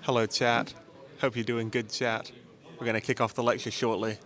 Hello, chat. Hope you're doing good, chat. We're going to kick off the lecture shortly.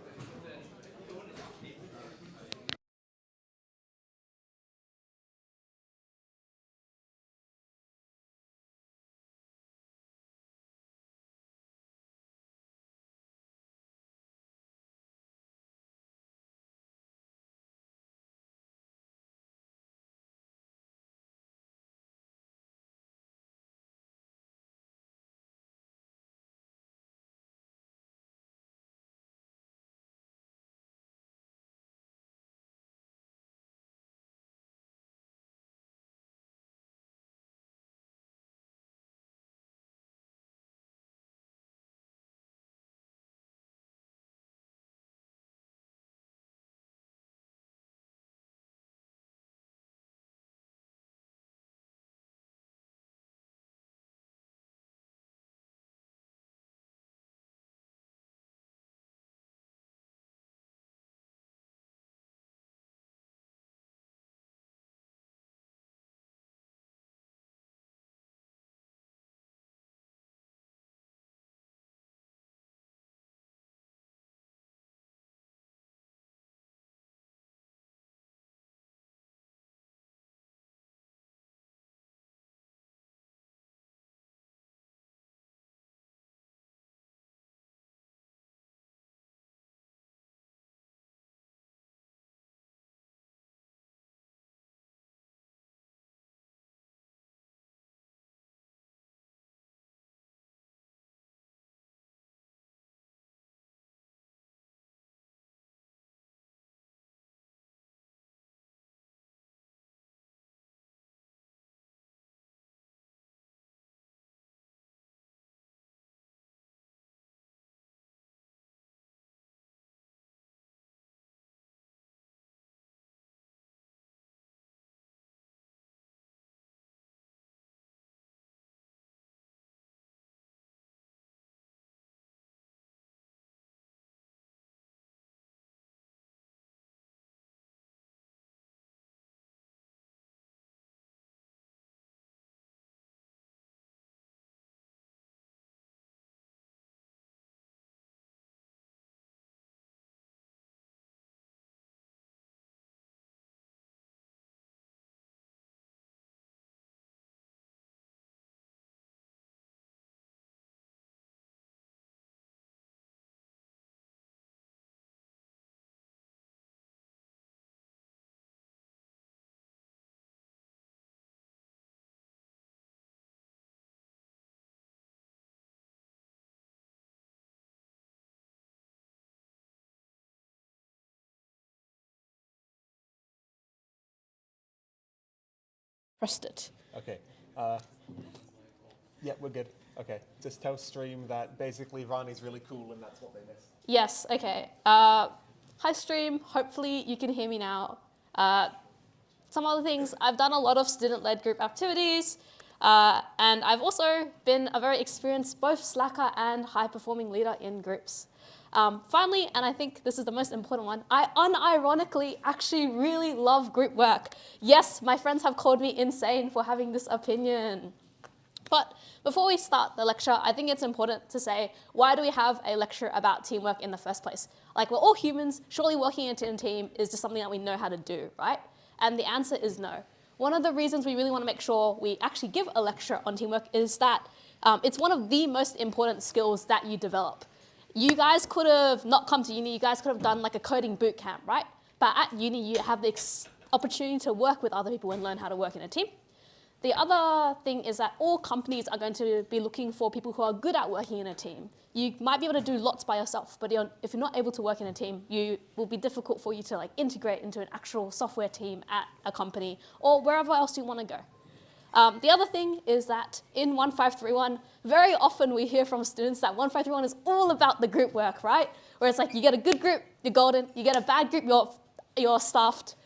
Pressed it. Okay. Yeah, we're good. Okay. Just tell stream that basically Rani's really cool and that's what they missed. Yes, okay. Hi stream, hopefully you can hear me now. Some other things, I've done a lot of student-led group activities, and I've also been a very experienced both slacker and high-performing leader in groups. Finally, and I think this is the most important one, I unironically actually really love group work. Yes, my friends have called me insane for having this opinion. But before we start the lecture, I think it's important to say, why do we have a lecture about teamwork in the first place? Like, we're all humans, surely working in a team is just something that we know how to do, right? And the answer is no. One of the reasons we really want to make sure we actually give a lecture on teamwork is that it's one of the most important skills that you develop. You guys could have not come to uni, you guys could have done like a coding boot camp, right? But at uni, you have the opportunity to work with other people and learn how to work in a team. The other thing is that all companies are going to be looking for people who are good at working in a team. You might be able to do lots by yourself, but if you're not able to work in a team, it will be difficult for you to like integrate into an actual software team at a company or wherever else you want to go. The other thing is that in 1531, very often we hear from students that 1531 is all about the group work, right? Where it's like you get a good group, you're golden, you get a bad group, you're stuffed.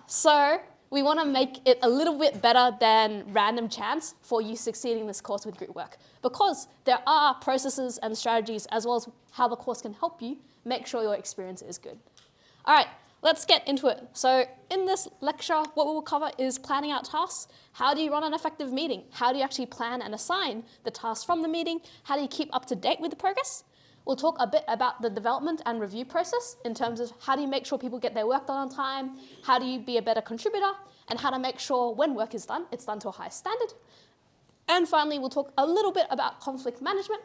So we want to make it a little bit better than random chance for you succeeding this course with group work, because there are processes and strategies as well as how the course can help you make sure your experience is good. All right, let's get into it. So in this lecture, what we will cover is planning out tasks. How do you run an effective meeting? How do you actually plan and assign the tasks from the meeting? How do you keep up to date with the progress? We'll talk a bit about the development and review process in terms of how do you make sure people get their work done on time? How do you be a better contributor? And how to make sure when work is done, it's done to a high standard. And finally, we'll talk a little bit about conflict management.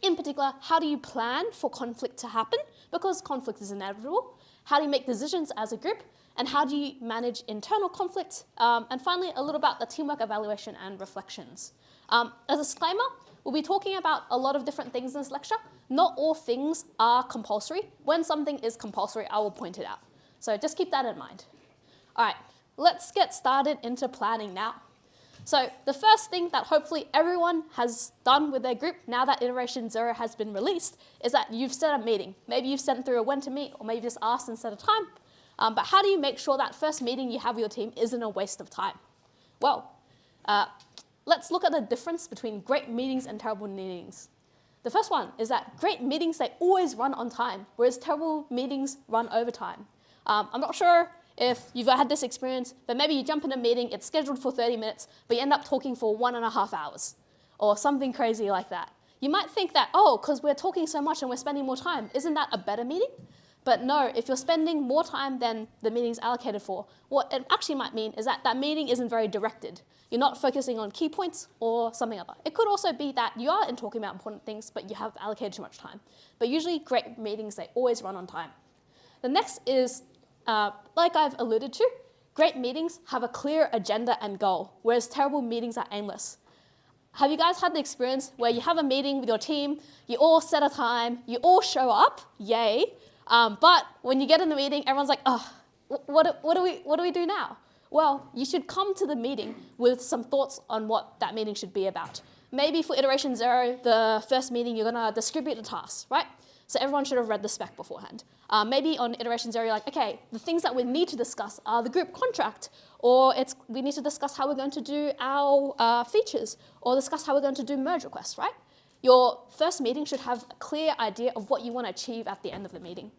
In particular, how do you plan for conflict to happen? Because conflict is inevitable. How do you make decisions as a group? And how do you manage internal conflict? And finally, a little about the teamwork evaluation and reflections. As a disclaimer, we'll be talking about a lot of different things in this lecture. Not all things are compulsory. When something is compulsory, I will point it out. So just keep that in mind. All right, let's get started into planning now. So the first thing that hopefully everyone has done with their group now that iteration 0 has been released is that you've set a meeting. Maybe you've sent through a when to meet, or maybe just asked and set a time. But how do you make sure that first meeting you have with your team isn't a waste of time? Well, let's look at the difference between great meetings and terrible meetings. The first one is that great meetings, they always run on time, whereas terrible meetings run over time. I'm not sure if you've had this experience, but maybe you jump in a meeting, it's scheduled for 30 minutes, but you end up talking for 1.5 hours, or something crazy like that. You might think that, oh, because we're talking so much and we're spending more time, isn't that a better meeting? But no, if you're spending more time than the meeting's allocated for, what it actually might mean is that that meeting isn't very directed. You're not focusing on key points or something other. It could also be that you are talking about important things, but you have allocated too much time. But usually great meetings, they always run on time. The next is, like I've alluded to, great meetings have a clear agenda and goal, whereas terrible meetings are aimless. Have you guys had the experience where you have a meeting with your team, you all set a time, you all show up, yay, but when you get in the meeting, everyone's like, oh, what do we do now? Well, you should come to the meeting with some thoughts on what that meeting should be about. Maybe for iteration 0, the first meeting, you're gonna distribute the tasks, right? So everyone should have read the spec beforehand. Maybe on iteration 0, you're like, okay, the things that we need to discuss are the group contract, or we need to discuss how we're going to do our features, or discuss how we're going to do merge requests, right? Your first meeting should have a clear idea of what you want to achieve at the end of the meeting.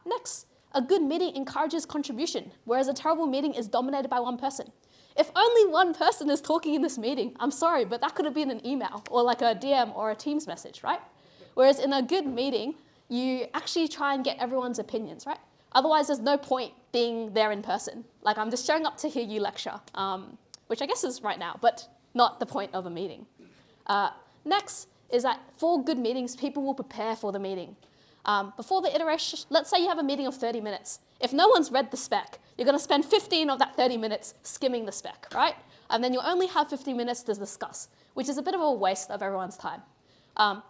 Next, a good meeting encourages contribution, whereas a terrible meeting is dominated by one person. If only one person is talking in this meeting, I'm sorry, but that could have been an email, or like a DM or a Teams message, right? Whereas in a good meeting, you actually try and get everyone's opinions, right? Otherwise, there's no point being there in person. Like, I'm just showing up to hear you lecture, which I guess is right now, but not the point of a meeting. Next is that for good meetings, people will prepare for the meeting. Before the iteration, let's say you have a meeting of 30 minutes. If no one's read the spec, you're going to spend 15 of that 30 minutes skimming the spec, right? And then you'll only have 15 minutes to discuss, which is a bit of a waste of everyone's time.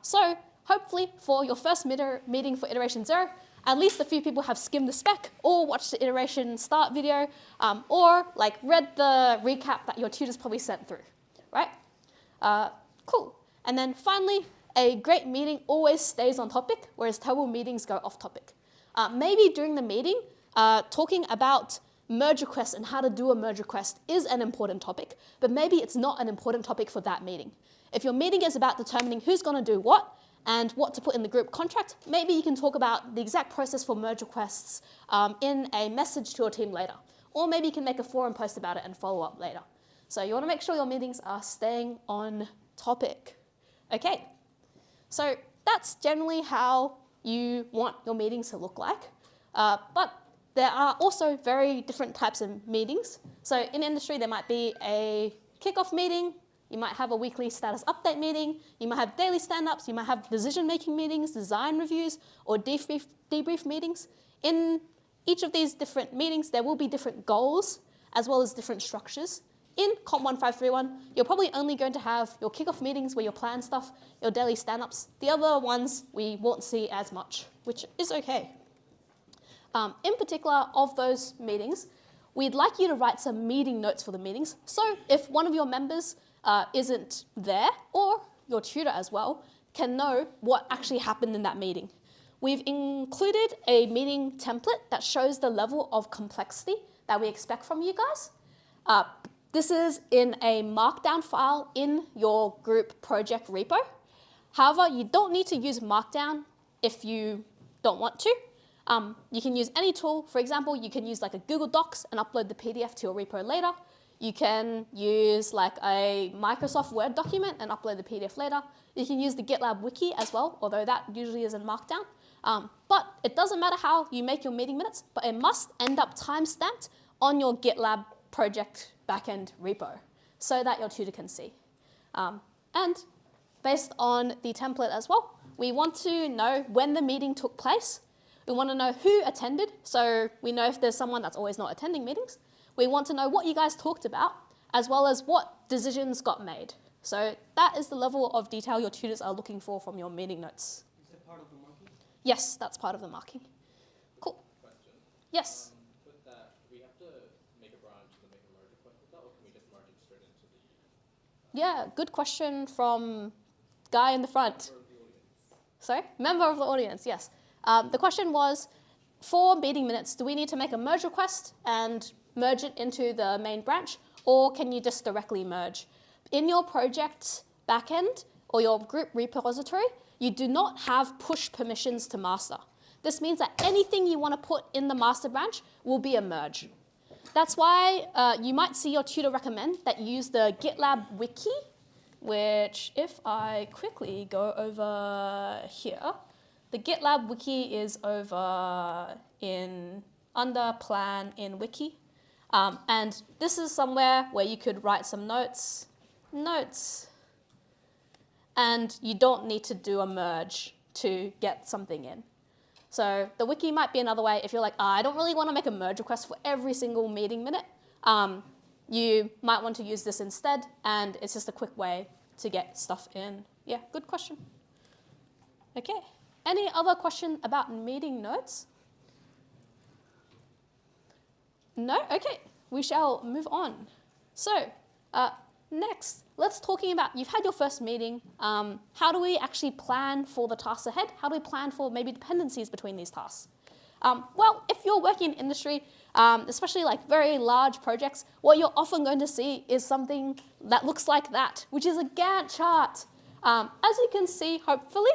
So hopefully for your first meeting for iteration 0, at least a few people have skimmed the spec or watched the iteration start video or like read the recap that your tutors probably sent through, right? Cool. And then finally, a great meeting always stays on topic, whereas terrible meetings go off topic. Maybe during the meeting, talking about merge requests and how to do a merge request is an important topic, but maybe it's not an important topic for that meeting. If your meeting is about determining who's going to do what and what to put in the group contract, maybe you can talk about the exact process for merge requests in a message to your team later. Or maybe you can make a forum post about it and follow up later. So you want to make sure your meetings are staying on topic. Okay, so that's generally how you want your meetings to look like. But there are also very different types of meetings. So in industry, there might be a kickoff meeting. You might have a weekly status update meeting. You might have daily stand-ups. You might have decision-making meetings, design reviews, or debrief meetings. In each of these different meetings, there will be different goals as well as different structures. In COMP1531, you're probably only going to have your kickoff meetings where you plan stuff, your daily stand-ups. The other ones we won't see as much, which is okay. In particular, of those meetings, we'd like you to write some meeting notes for the meetings. So if one of your members isn't there, or your tutor as well, can know what actually happened in that meeting. We've included a meeting template that shows the level of complexity that we expect from you guys. This is in a markdown file in your group project repo. However, you don't need to use markdown if you don't want to. You can use any tool. For example, you can use like a Google Docs and upload the PDF to your repo later. You can use like a Microsoft Word document and upload the PDF later. You can use the GitLab wiki as well, although that usually is in Markdown. But it doesn't matter how you make your meeting minutes, but it must end up timestamped on your GitLab project backend repo so that your tutor can see. And based on the template as well, we want to know when the meeting took place. We want to know who attended, so we know if there's someone that's always not attending meetings. We want to know what you guys talked about, as well as what decisions got made. So that is the level of detail your tutors are looking for from your meeting notes. Is that part of the marking? Yes, that's part of the marking. Cool. Question. Yes. With that, do we have to make a branch and then make a merge request with that, or can we just merge it straight into the... Yeah, good question from guy in the front. Member of the audience? Sorry? Member of the audience, yes. The question was, for meeting minutes, do we need to make a merge request and merge it into the main branch, or can you just directly merge? In your project backend or your group repository, you do not have push permissions to master. This means that anything you want to put in the master branch will be a merge. That's why you might see your tutor recommend that you use the GitLab wiki, which if I quickly go over here, the GitLab wiki is over under plan in wiki. And this is somewhere where you could write some notes, and you don't need to do a merge to get something in. So the wiki might be another way if you're like, I don't really want to make a merge request for every single meeting minute. You might want to use this instead, and it's just a quick way to get stuff in. Yeah, good question. Okay, any other question about meeting notes? No? Okay, we shall move on. So, next, let's talking about, you've had your first meeting. How do we actually plan for the tasks ahead? How do we plan for maybe dependencies between these tasks? Well, if you're working in industry, especially like very large projects, what you're often going to see is something that looks like that, which is a Gantt chart. As you can see, hopefully,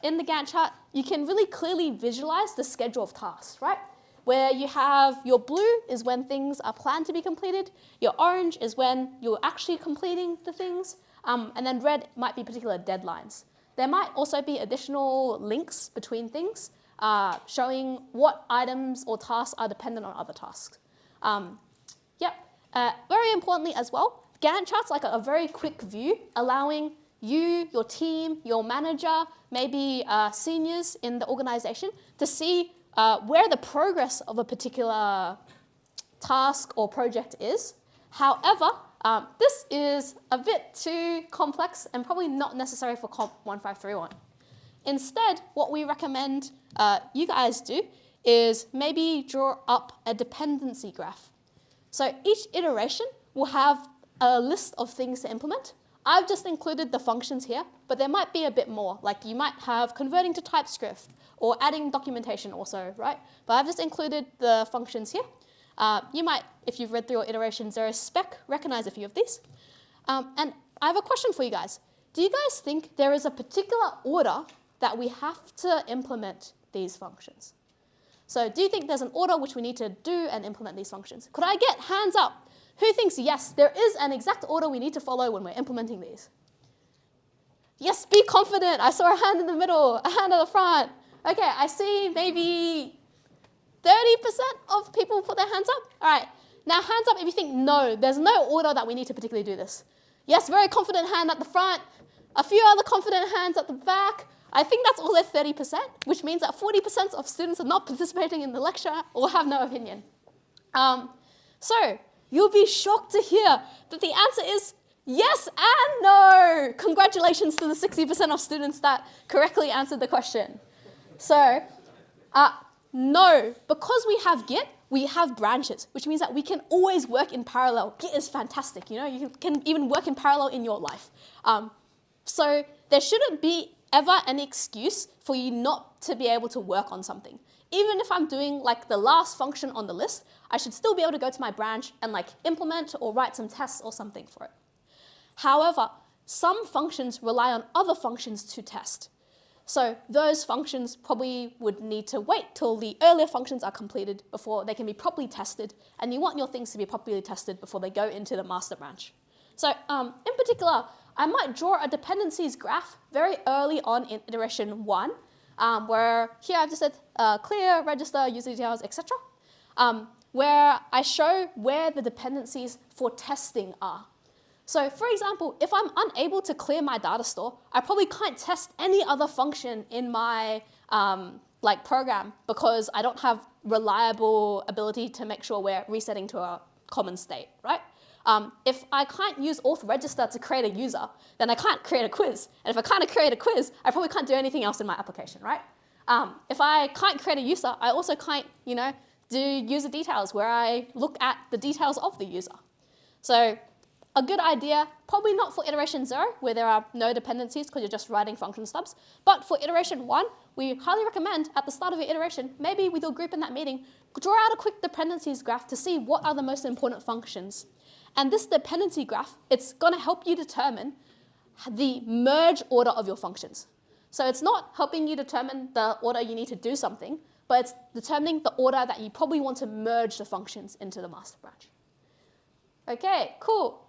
in the Gantt chart, you can really clearly visualize the schedule of tasks, right? Where you have your blue is when things are planned to be completed, your orange is when you're actually completing the things, and then red might be particular deadlines. There might also be additional links between things, showing what items or tasks are dependent on other tasks. Very importantly as well, Gantt charts like a very quick view, allowing you, your team, your manager, maybe seniors in the organization to see where the progress of a particular task or project is. However, this is a bit too complex and probably not necessary for COMP1531. Instead, what we recommend you guys do is maybe draw up a dependency graph. So each iteration will have a list of things to implement. I've just included the functions here, but there might be a bit more. Like you might have converting to TypeScript or adding documentation also, right? But I've just included the functions here. You might, if you've read through your iterations, there is spec, recognize a few of these. And I have a question for you guys. Do you guys think there is a particular order that we have to implement these functions? So do you think there's an order which we need to do and implement these functions? Could I get hands up? Who thinks, yes, there is an exact order we need to follow when we're implementing these? Yes, be confident. I saw a hand in the middle, a hand at the front. Okay, I see maybe 30% of people put their hands up. All right, now hands up if you think, no, there's no order that we need to particularly do this. Yes, very confident hand at the front. A few other confident hands at the back. I think that's all at 30%, which means that 40% of students are not participating in the lecture or have no opinion. So you'll be shocked to hear that the answer is yes and no. Congratulations to the 60% of students that correctly answered the question. So no, because we have Git, we have branches, which means that we can always work in parallel. Git is fantastic, you know, you can even work in parallel in your life. So there shouldn't be ever an excuse for you not to be able to work on something. Even if I'm doing like the last function on the list, I should still be able to go to my branch and like implement or write some tests or something for it. However, some functions rely on other functions to test. So those functions probably would need to wait till the earlier functions are completed before they can be properly tested, and you want your things to be properly tested before they go into the master branch. So in particular, I might draw a dependencies graph very early on in iteration 1, where here I've just said clear, register, user details, etc., where I show where the dependencies for testing are. So for example, if I'm unable to clear my data store, I probably can't test any other function in my program because I don't have reliable ability to make sure we're resetting to a common state, right? If I can't use auth register to create a user, then I can't create a quiz. And if I can't create a quiz, I probably can't do anything else in my application, right? If I can't create a user, I also can't, do user details where I look at the details of the user. So a good idea, probably not for iteration 0, where there are no dependencies because you're just writing function stubs, but for iteration 1, we highly recommend at the start of your iteration, maybe with your group in that meeting, draw out a quick dependencies graph to see what are the most important functions. And this dependency graph, it's going to help you determine the merge order of your functions. So it's not helping you determine the order you need to do something, but it's determining the order that you probably want to merge the functions into the master branch. Okay, cool.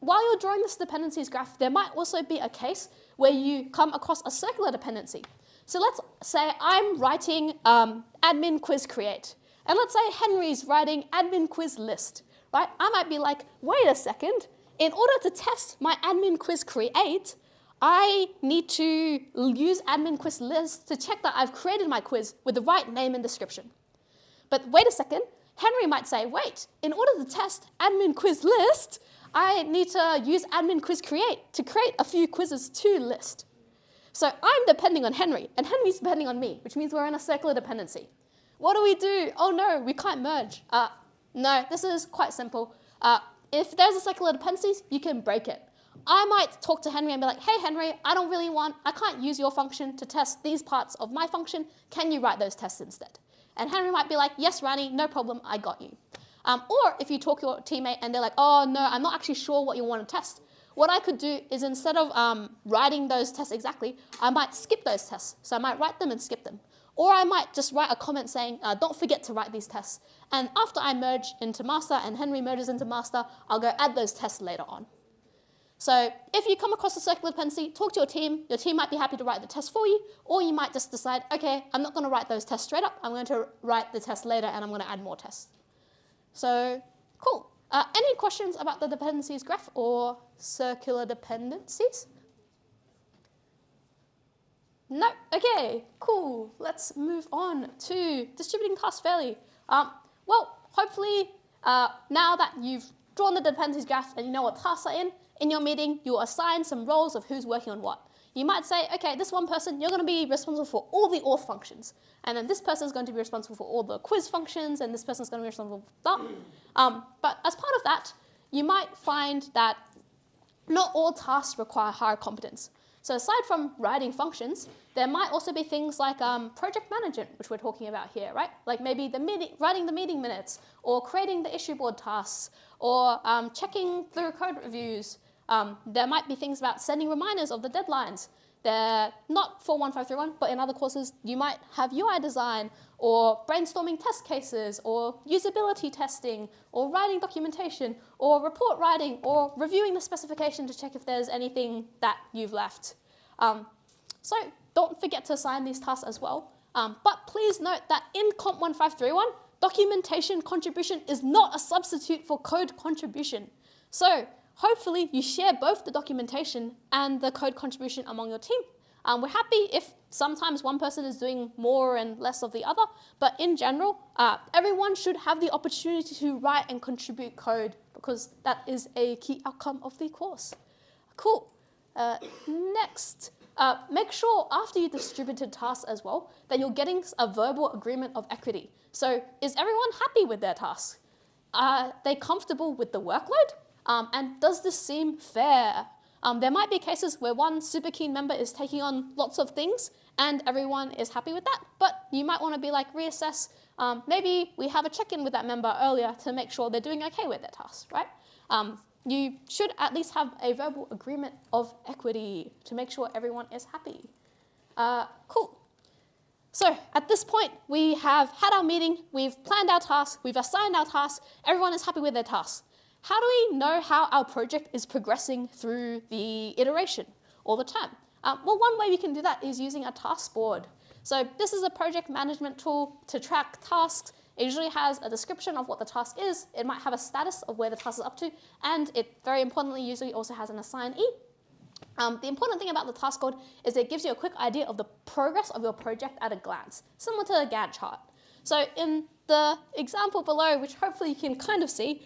While you're drawing this dependencies graph, there might also be a case where you come across a circular dependency. So let's say I'm writing admin quiz create, and let's say Henry's writing admin quiz list, right? I might be like, wait a second, in order to test my admin quiz create, I need to use admin quiz list to check that I've created my quiz with the right name and description. But wait a second, Henry might say, wait, in order to test admin quiz list, I need to use admin quiz create to create a few quizzes to list. So I'm depending on Henry, and Henry's depending on me, which means we're in a circular dependency. What do we do? Oh no, we can't merge. No, this is quite simple. If there's a circular dependency, you can break it. I might talk to Henry and be like, hey Henry, I can't use your function to test these parts of my function. Can you write those tests instead? And Henry might be like, yes, Rani, no problem, I got you. Or if you talk to your teammate and they're like, oh no, I'm not actually sure what you want to test. What I could do is instead of writing those tests exactly, I might skip those tests. So I might write them and skip them. Or I might just write a comment saying, don't forget to write these tests. And after I merge into master and Henry merges into master, I'll go add those tests later on. So if you come across a circular dependency, talk to your team. Your team might be happy to write the test for you, or you might just decide, okay, I'm not going to write those tests straight up. I'm going to write the test later, and I'm going to add more tests. So cool. Any questions about the dependencies graph or circular dependencies? No? Okay, cool. Let's move on to distributing tasks fairly. Well, hopefully now that you've drawn the dependencies graph and you know what tasks are in your meeting, you'll assign some roles of who's working on what. You might say, okay, this one person, you're going to be responsible for all the auth functions. And then this person is going to be responsible for all the quiz functions, and this person is going to be responsible for that. But as part of that, you might find that not all tasks require higher competence. So aside from writing functions, there might also be things like project management, which we're talking about here, right? Like maybe writing the meeting minutes, or creating the issue board tasks, or checking through code reviews. There might be things about sending reminders of the deadlines. They're not for 1531, but in other courses, you might have UI design, or brainstorming test cases, or usability testing, or writing documentation, or report writing, or reviewing the specification to check if there's anything that you've left. So don't forget to assign these tasks as well. But please note that in COMP1531, documentation contribution is not a substitute for code contribution. So hopefully you share both the documentation and the code contribution among your team. We're happy if sometimes one person is doing more and less of the other, but in general, everyone should have the opportunity to write and contribute code because that is a key outcome of the course. Cool. Next, make sure after you distributed tasks as well that you're getting a verbal agreement of equity. So is everyone happy with their tasks? Are they comfortable with the workload? And does this seem fair? There might be cases where one super keen member is taking on lots of things and everyone is happy with that, but you might want to be like reassess. Maybe we have a check-in with that member earlier to make sure they're doing okay with their tasks, right? You should at least have a verbal agreement of equity to make sure everyone is happy. Cool. So at this point, we have had our meeting, we've planned our tasks, we've assigned our tasks, everyone is happy with their tasks. How do we know how our project is progressing through the iteration or the term? Well, one way we can do that is using a task board. So this is a project management tool to track tasks. It usually has a description of what the task is. It might have a status of where the task is up to, and it, very importantly, usually also has an assignee. The important thing about the task board is it gives you a quick idea of the progress of your project at a glance, similar to a Gantt chart. So in the example below, which hopefully you can kind of see,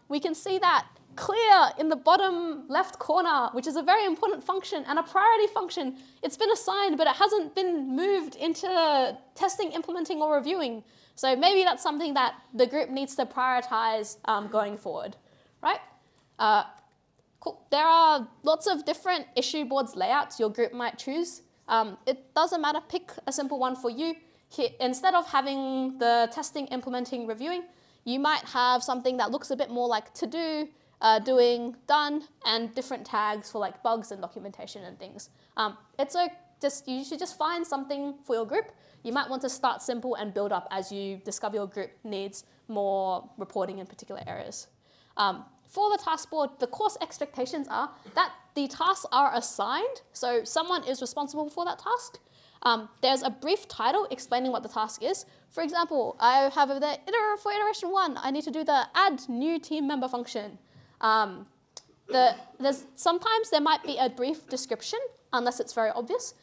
we can see that clear in the bottom left corner, which is a very important function and a priority function. It's been assigned, but it hasn't been moved into testing, implementing, or reviewing. So maybe that's something that the group needs to prioritize going forward, right? Cool. There are lots of different issue boards layouts your group might choose. It doesn't matter, pick a simple one for you. Here, instead of having the testing, implementing, reviewing, you might have something that looks a bit more like to do, doing, done, and different tags for like bugs and documentation and things. You should just find something for your group. You might want to start simple and build up as you discover your group needs more reporting in particular areas. For the task board, the course expectations are that the tasks are assigned, so someone is responsible for that task. There's a brief title explaining what the task is. For example, I have over there, for iteration 1, I need to do the add new team member function. Sometimes there might be a brief description, unless it's very obvious.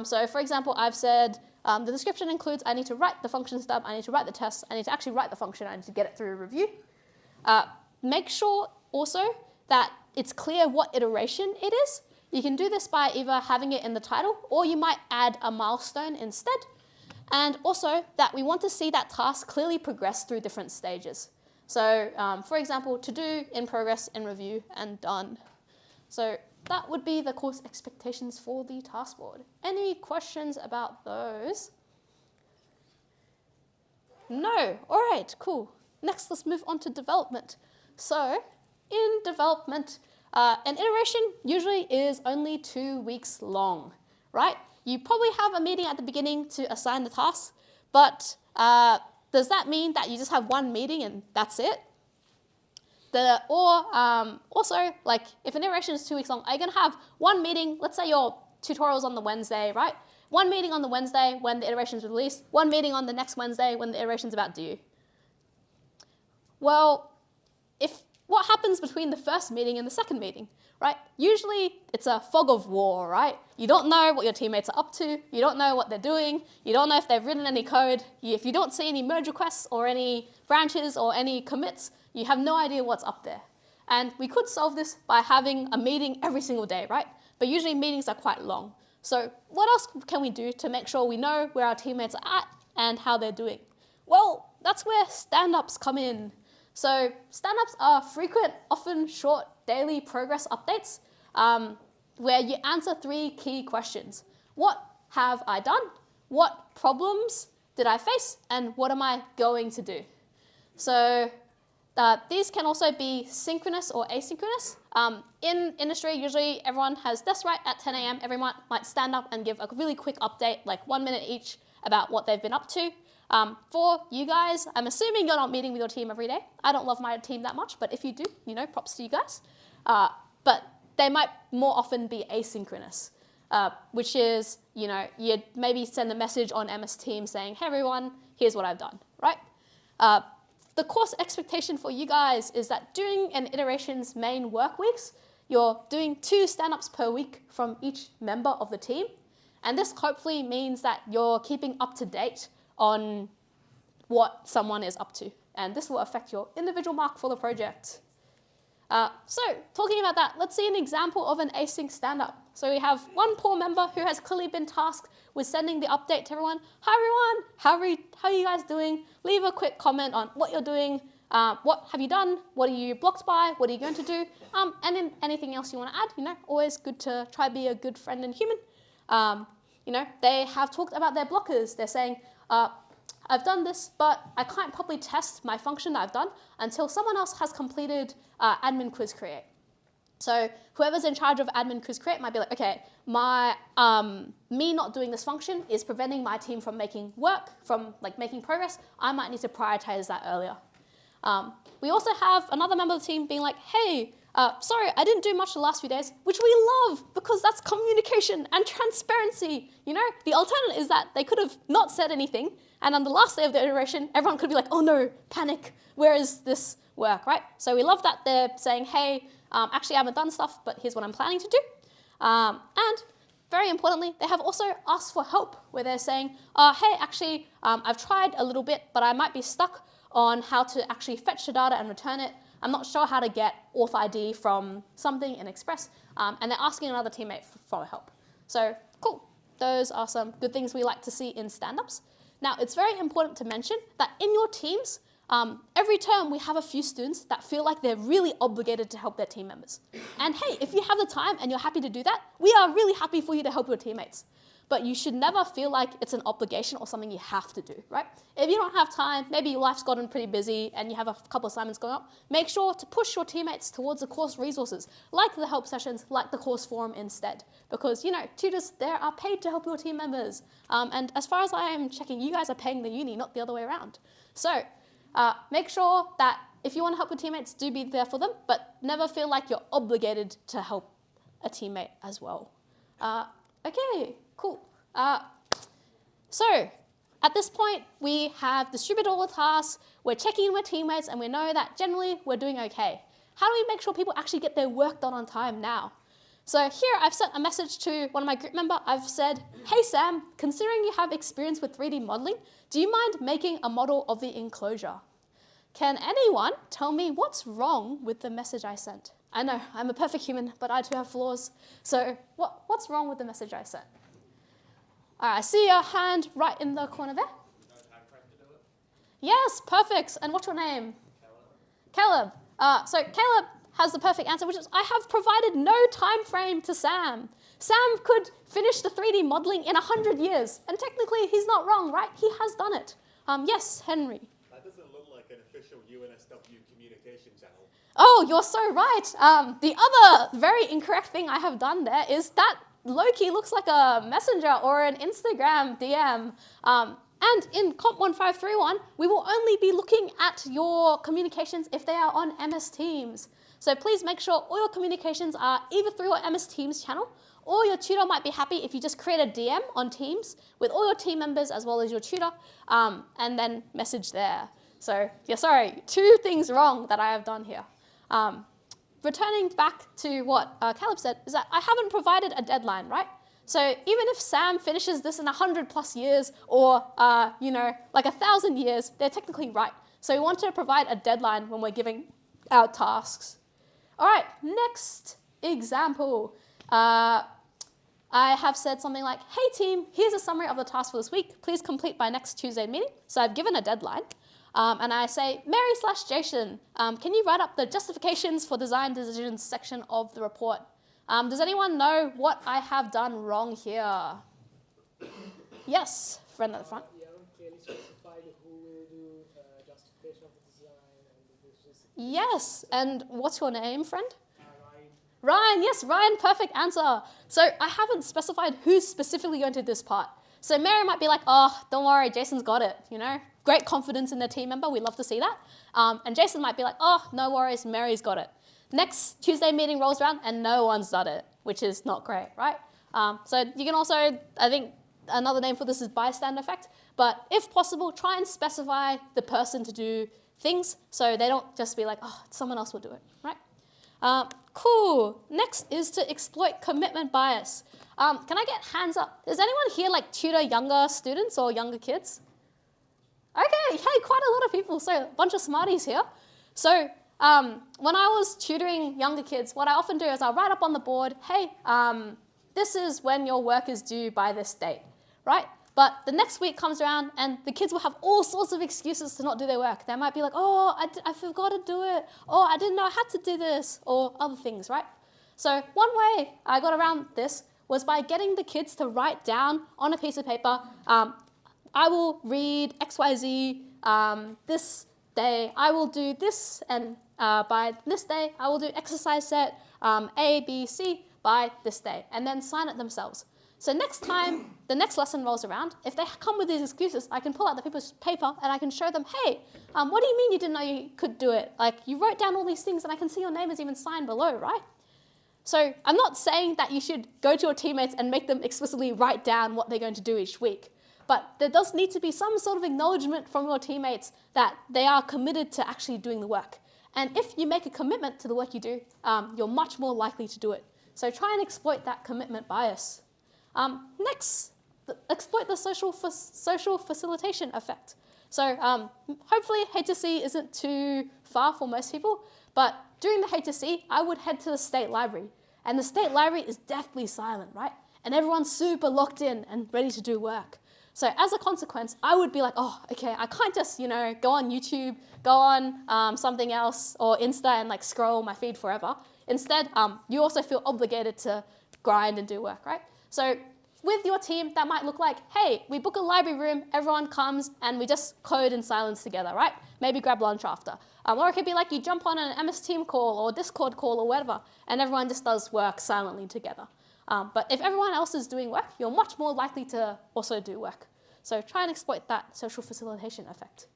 So for example, I've said the description includes I need to write the function stub, I need to write the test, I need to actually write the function, I need to get it through a review. Make sure also that it's clear what iteration it is. You can do this by either having it in the title, or you might add a milestone instead. And also that we want to see that task clearly progress through different stages. So for example, to do, in progress, in review, and done. So that would be the course expectations for the task board. Any questions about those? No. All right, cool. Next, let's move on to development. So in development, an iteration usually is only 2 weeks long, right? You probably have a meeting at the beginning to assign the tasks, but does that mean that you just have one meeting and that's it? Also, like if an iteration is 2 weeks long, are you gonna have one meeting, let's say your tutorial's on the Wednesday, right? One meeting on the Wednesday when the iteration's released, one meeting on the next Wednesday when the iteration's about due. Well, what happens between the first meeting and the second meeting, right? Usually it's a fog of war, right? You don't know what your teammates are up to. You don't know what they're doing. You don't know if they've written any code. If you don't see any merge requests or any branches or any commits, you have no idea what's up there. And we could solve this by having a meeting every single day, right? But usually meetings are quite long. So what else can we do to make sure we know where our teammates are at and how they're doing? Well, that's where standups come in. So standups are frequent, often short daily progress updates where you answer 3 key questions. What have I done? What problems did I face? And what am I going to do? So these can also be synchronous or asynchronous. In industry, usually everyone has desk right at 10 a.m. Everyone might stand up and give a really quick update, like 1 minute each, about what they've been up to. For you guys, I'm assuming you're not meeting with your team every day. I don't love my team that much, but if you do, props to you guys. But they might more often be asynchronous, which is, you'd maybe send a message on MS Teams saying, hey everyone, here's what I've done, right? The course expectation for you guys is that during an iteration's main work weeks, you're doing 2 stand-ups per week from each member of the team. And this hopefully means that you're keeping up to date on what someone is up to. And this will affect your individual mark for the project. So talking about that, let's see an example of an async stand-up. So we have one poor member who has clearly been tasked with sending the update to everyone. Hi everyone, how are you guys doing? Leave a quick comment on what you're doing. What have you done? What are you blocked by? What are you going to do? And then anything else you want to add, always good to try be a good friend and human. They have talked about their blockers. They're saying, I've done this, but I can't properly test my function that I've done until someone else has completed admin quiz create. So whoever's in charge of admin cruise create might be like, okay, my me not doing this function is preventing my team from making work, from like making progress. I might need to prioritize that earlier. We also have another member of the team being like, hey, sorry, I didn't do much the last few days, which we love because that's communication and transparency. You know, the alternative is that they could have not said anything, and on the last day of the iteration, everyone could be like, oh no, panic, where is this work, right? So we love that they're saying, hey, actually I haven't done stuff, but here's what I'm planning to do. And very importantly, they have also asked for help, where they're saying, hey, actually, I've tried a little bit, but I might be stuck on how to actually fetch the data and return it. I'm not sure how to get auth ID from something in Express, and they're asking another teammate for help. So cool. Those are some good things we like to see in stand-ups. Now, it's very important to mention that in your teams, every term we have a few students that feel like they're really obligated to help their team members. And hey, if you have the time and you're happy to do that, we are really happy for you to help your teammates. But you should never feel like it's an obligation or something you have to do, right? If you don't have time, maybe your life's gotten pretty busy and you have a couple assignments going up, make sure to push your teammates towards the course resources, like the help sessions, like the course forum instead. Because, you know, tutors there are paid to help your team members. And as far as I am checking, you guys are paying the uni, not the other way around. So make sure that if you want to help your teammates, do be there for them, but never feel like you're obligated to help a teammate as well. Okay, cool. So at this point, we have distributed all the tasks, we're checking in with teammates, and we know that generally we're doing okay. How do we make sure people actually get their work done on time now? So here I've sent a message to one of my group members. I've said, hey Sam, considering you have experience with 3D modeling, do you mind making a model of the enclosure? Can anyone tell me what's wrong with the message I sent? I know, I'm a perfect human, but I too have flaws. So what's wrong with the message I sent? All right, I see your hand right in the corner there. Yes, perfect. And what's your name? Caleb. So Caleb has the perfect answer, which is I have provided no time frame to Sam. Sam could finish the 3D modeling in 100 years, and technically he's not wrong, right? He has done it. Yes, Henry. That doesn't look like an official UNSW communication channel. Oh, you're so right. The other very incorrect thing I have done there is that low-key looks like a messenger or an Instagram DM. And in COMP1531, we will only be looking at your communications if they are on MS Teams. So please make sure all your communications are either through your MS Teams channel, or your tutor might be happy if you just create a DM on Teams with all your team members as well as your tutor, and then message there. So yeah, sorry, 2 things wrong that I have done here. Returning back to what Caleb said, is that I haven't provided a deadline, right? So even if Sam finishes this in 100+ years or, you know, like 1,000 years, they're technically right. So we want to provide a deadline when we're giving out tasks. All right, next example. I have said something like, hey team, here's a summary of the task for this week. Please complete by next Tuesday meeting. So I've given a deadline. And I say, Mary/Jason, can you write up the justifications for design decisions section of the report? Does anyone know what I have done wrong here? Yes, friend at the front. You haven't clearly specified who will do justification of the design and the decision. Yes, and what's your name, friend? Ryan. Ryan, yes, Ryan, perfect answer. So I haven't specified who's specifically going to do this part. So Mary might be like, oh, don't worry, Jason's got it, you know? Great confidence in their team member, we love to see that. And Jason might be like, oh, no worries, Mary's got it. Next Tuesday meeting rolls around and no one's done it, which is not great, right? So you can also, I think another name for this is bystander effect, but if possible, try and specify the person to do things so they don't just be like, oh, someone else will do it, right? Cool, next is to exploit commitment bias. Can I get hands up? Does anyone here like tutor younger students or younger kids? Okay, hey, quite a lot of people, so a bunch of smarties here. So when I was tutoring younger kids, what I often do is I'll write up on the board, hey, this is when your work is due by this date, right? But the next week comes around and the kids will have all sorts of excuses to not do their work. They might be like, oh, I forgot to do it, or I didn't know I had to do this, or other things, right? So one way I got around this was by getting the kids to write down on a piece of paper, I will read XYZ this day, I will do this and by this day, I will do exercise set A, B, C by this day, and then sign it themselves. So next time the next lesson rolls around, if they come with these excuses, I can pull out the people's paper and I can show them, hey, what do you mean you didn't know you could do it? Like, you wrote down all these things and I can see your name is even signed below, right? So I'm not saying that you should go to your teammates and make them explicitly write down what they're going to do each week. But there does need to be some sort of acknowledgement from your teammates that they are committed to actually doing the work. And if you make a commitment to the work you do, you're much more likely to do it. So try and exploit that commitment bias. Next, exploit the social facilitation effect. So hopefully HSC isn't too far for most people, but during the HSC, I would head to the state library. And the state library is deathly silent, right? And everyone's super locked in and ready to do work. So as a consequence, I would be like, oh, okay, I can't just, go on YouTube, go on something else or Insta and like scroll my feed forever. Instead, you also feel obligated to grind and do work, right? So with your team, that might look like, hey, we book a library room, everyone comes, and we just code in silence together, right? Maybe grab lunch after. Or it could be like you jump on an MS Team call or Discord call or whatever, and everyone just does work silently together. But if everyone else is doing work, you're much more likely to also do work. So try and exploit that social facilitation effect.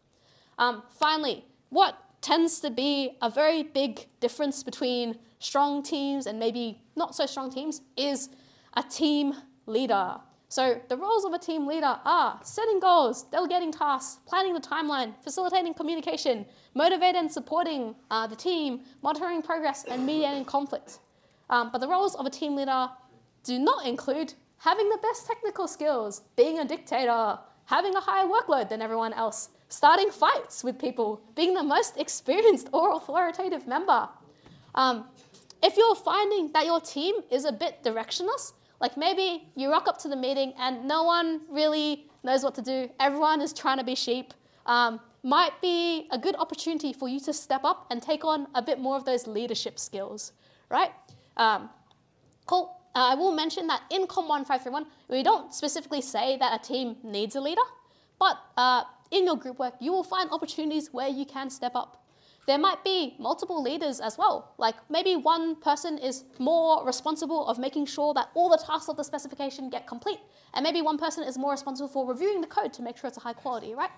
Finally, what tends to be a very big difference between strong teams and maybe not so strong teams is a team leader. So the roles of a team leader are setting goals, delegating tasks, planning the timeline, facilitating communication, motivating and supporting the team, monitoring progress, and mediating conflict. But the roles of a team leader do not include having the best technical skills, being a dictator, having a higher workload than everyone else, starting fights with people, being the most experienced or authoritative member. If you're finding that your team is a bit directionless, like maybe you rock up to the meeting and no one really knows what to do, everyone is trying to be sheep, might be a good opportunity for you to step up and take on a bit more of those leadership skills, right? Cool. I will mention that in COMP1531, we don't specifically say that a team needs a leader, but in your group work, you will find opportunities where you can step up. There might be multiple leaders as well. Like maybe one person is more responsible of making sure that all the tasks of the specification get complete, and maybe one person is more responsible for reviewing the code to make sure it's a high quality, right?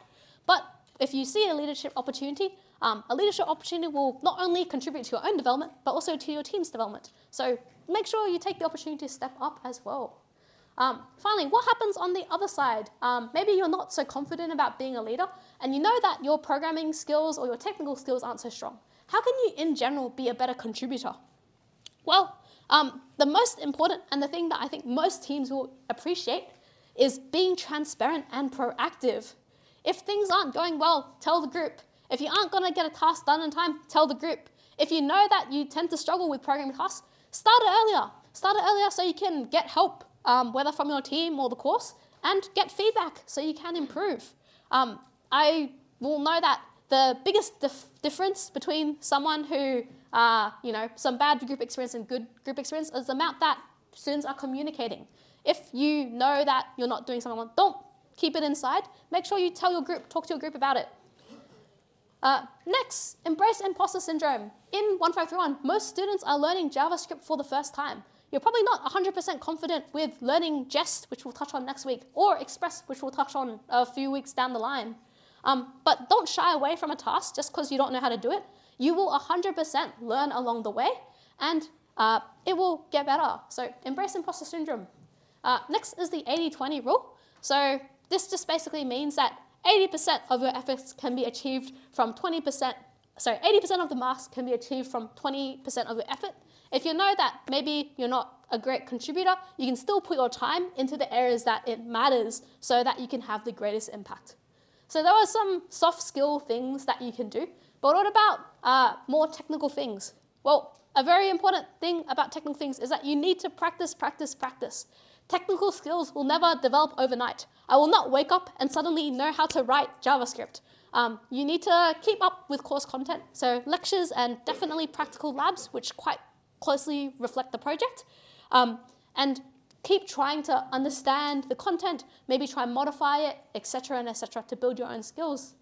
But if you see a leadership opportunity will not only contribute to your own development, but also to your team's development. So make sure you take the opportunity to step up as well. Finally, what happens on the other side? Maybe you're not so confident about being a leader, and you know that your programming skills or your technical skills aren't so strong. How can you, in general, be a better contributor? Well, the most important and the thing that I think most teams will appreciate is being transparent and proactive. If things aren't going well, tell the group. If you aren't going to get a task done in time, tell the group. If you know that you tend to struggle with programming tasks, start it earlier. Start it earlier so you can get help, whether from your team or the course, and get feedback so you can improve. I will know that the biggest difference between someone who, some bad group experience and good group experience is the amount that students are communicating. If you know that you're not doing something wrong, don't keep it inside. Make sure you tell your group, talk to your group about it. Next, embrace imposter syndrome. In 1531, most students are learning JavaScript for the first time. You're probably not 100% confident with learning Jest, which we'll touch on next week, or Express, which we'll touch on a few weeks down the line. But don't shy away from a task just because you don't know how to do it. You will 100% learn along the way, and it will get better. So embrace imposter syndrome. Next is the 80-20 rule. So this just basically means that 80% of your efforts can be achieved from 80% of the marks can be achieved from 20% of your effort. If you know that maybe you're not a great contributor, you can still put your time into the areas that it matters so that you can have the greatest impact. So there are some soft skill things that you can do, but what about more technical things? Well, a very important thing about technical things is that you need to practice, practice, practice. Technical skills will never develop overnight. I will not wake up and suddenly know how to write JavaScript. You need to keep up with course content, so lectures and definitely practical labs, which quite closely reflect the project, and keep trying to understand the content, maybe try and modify it, etc. and etc. to build your own skills.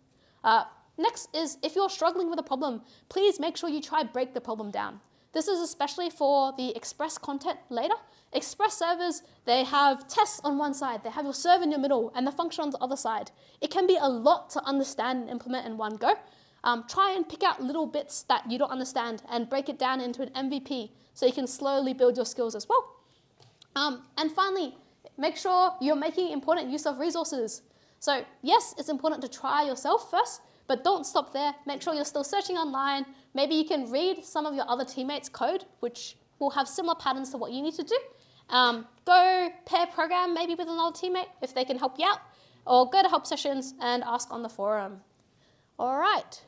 Next is if you're struggling with a problem, please make sure you try break the problem down. This is especially for the Express content later. Express servers, they have tests on one side, they have your server in your middle, and the function on the other side. It can be a lot to understand and implement in one go. Try and pick out little bits that you don't understand and break it down into an MVP so you can slowly build your skills as well. And finally, make sure you're making important use of resources. So yes, it's important to try yourself first, but don't stop there. Make sure you're still searching online. Maybe you can read some of your other teammates' code, which will have similar patterns to what you need to do. Go pair program maybe with another teammate if they can help you out, or go to help sessions and ask on the forum. All right,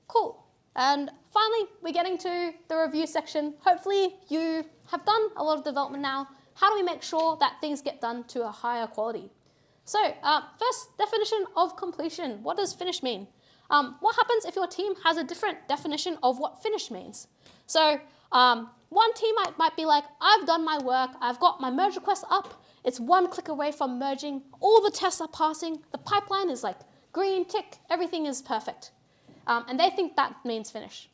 cool. And finally, we're getting to the review section. Hopefully you have done a lot of development now. How do we make sure that things get done to a higher quality? So first, definition of completion. What does finish mean? What happens if your team has a different definition of what finish means? So one team might be like, I've done my work, I've got my merge request up, it's one click away from merging, all the tests are passing, the pipeline is like green tick, everything is perfect. And they think that means finish.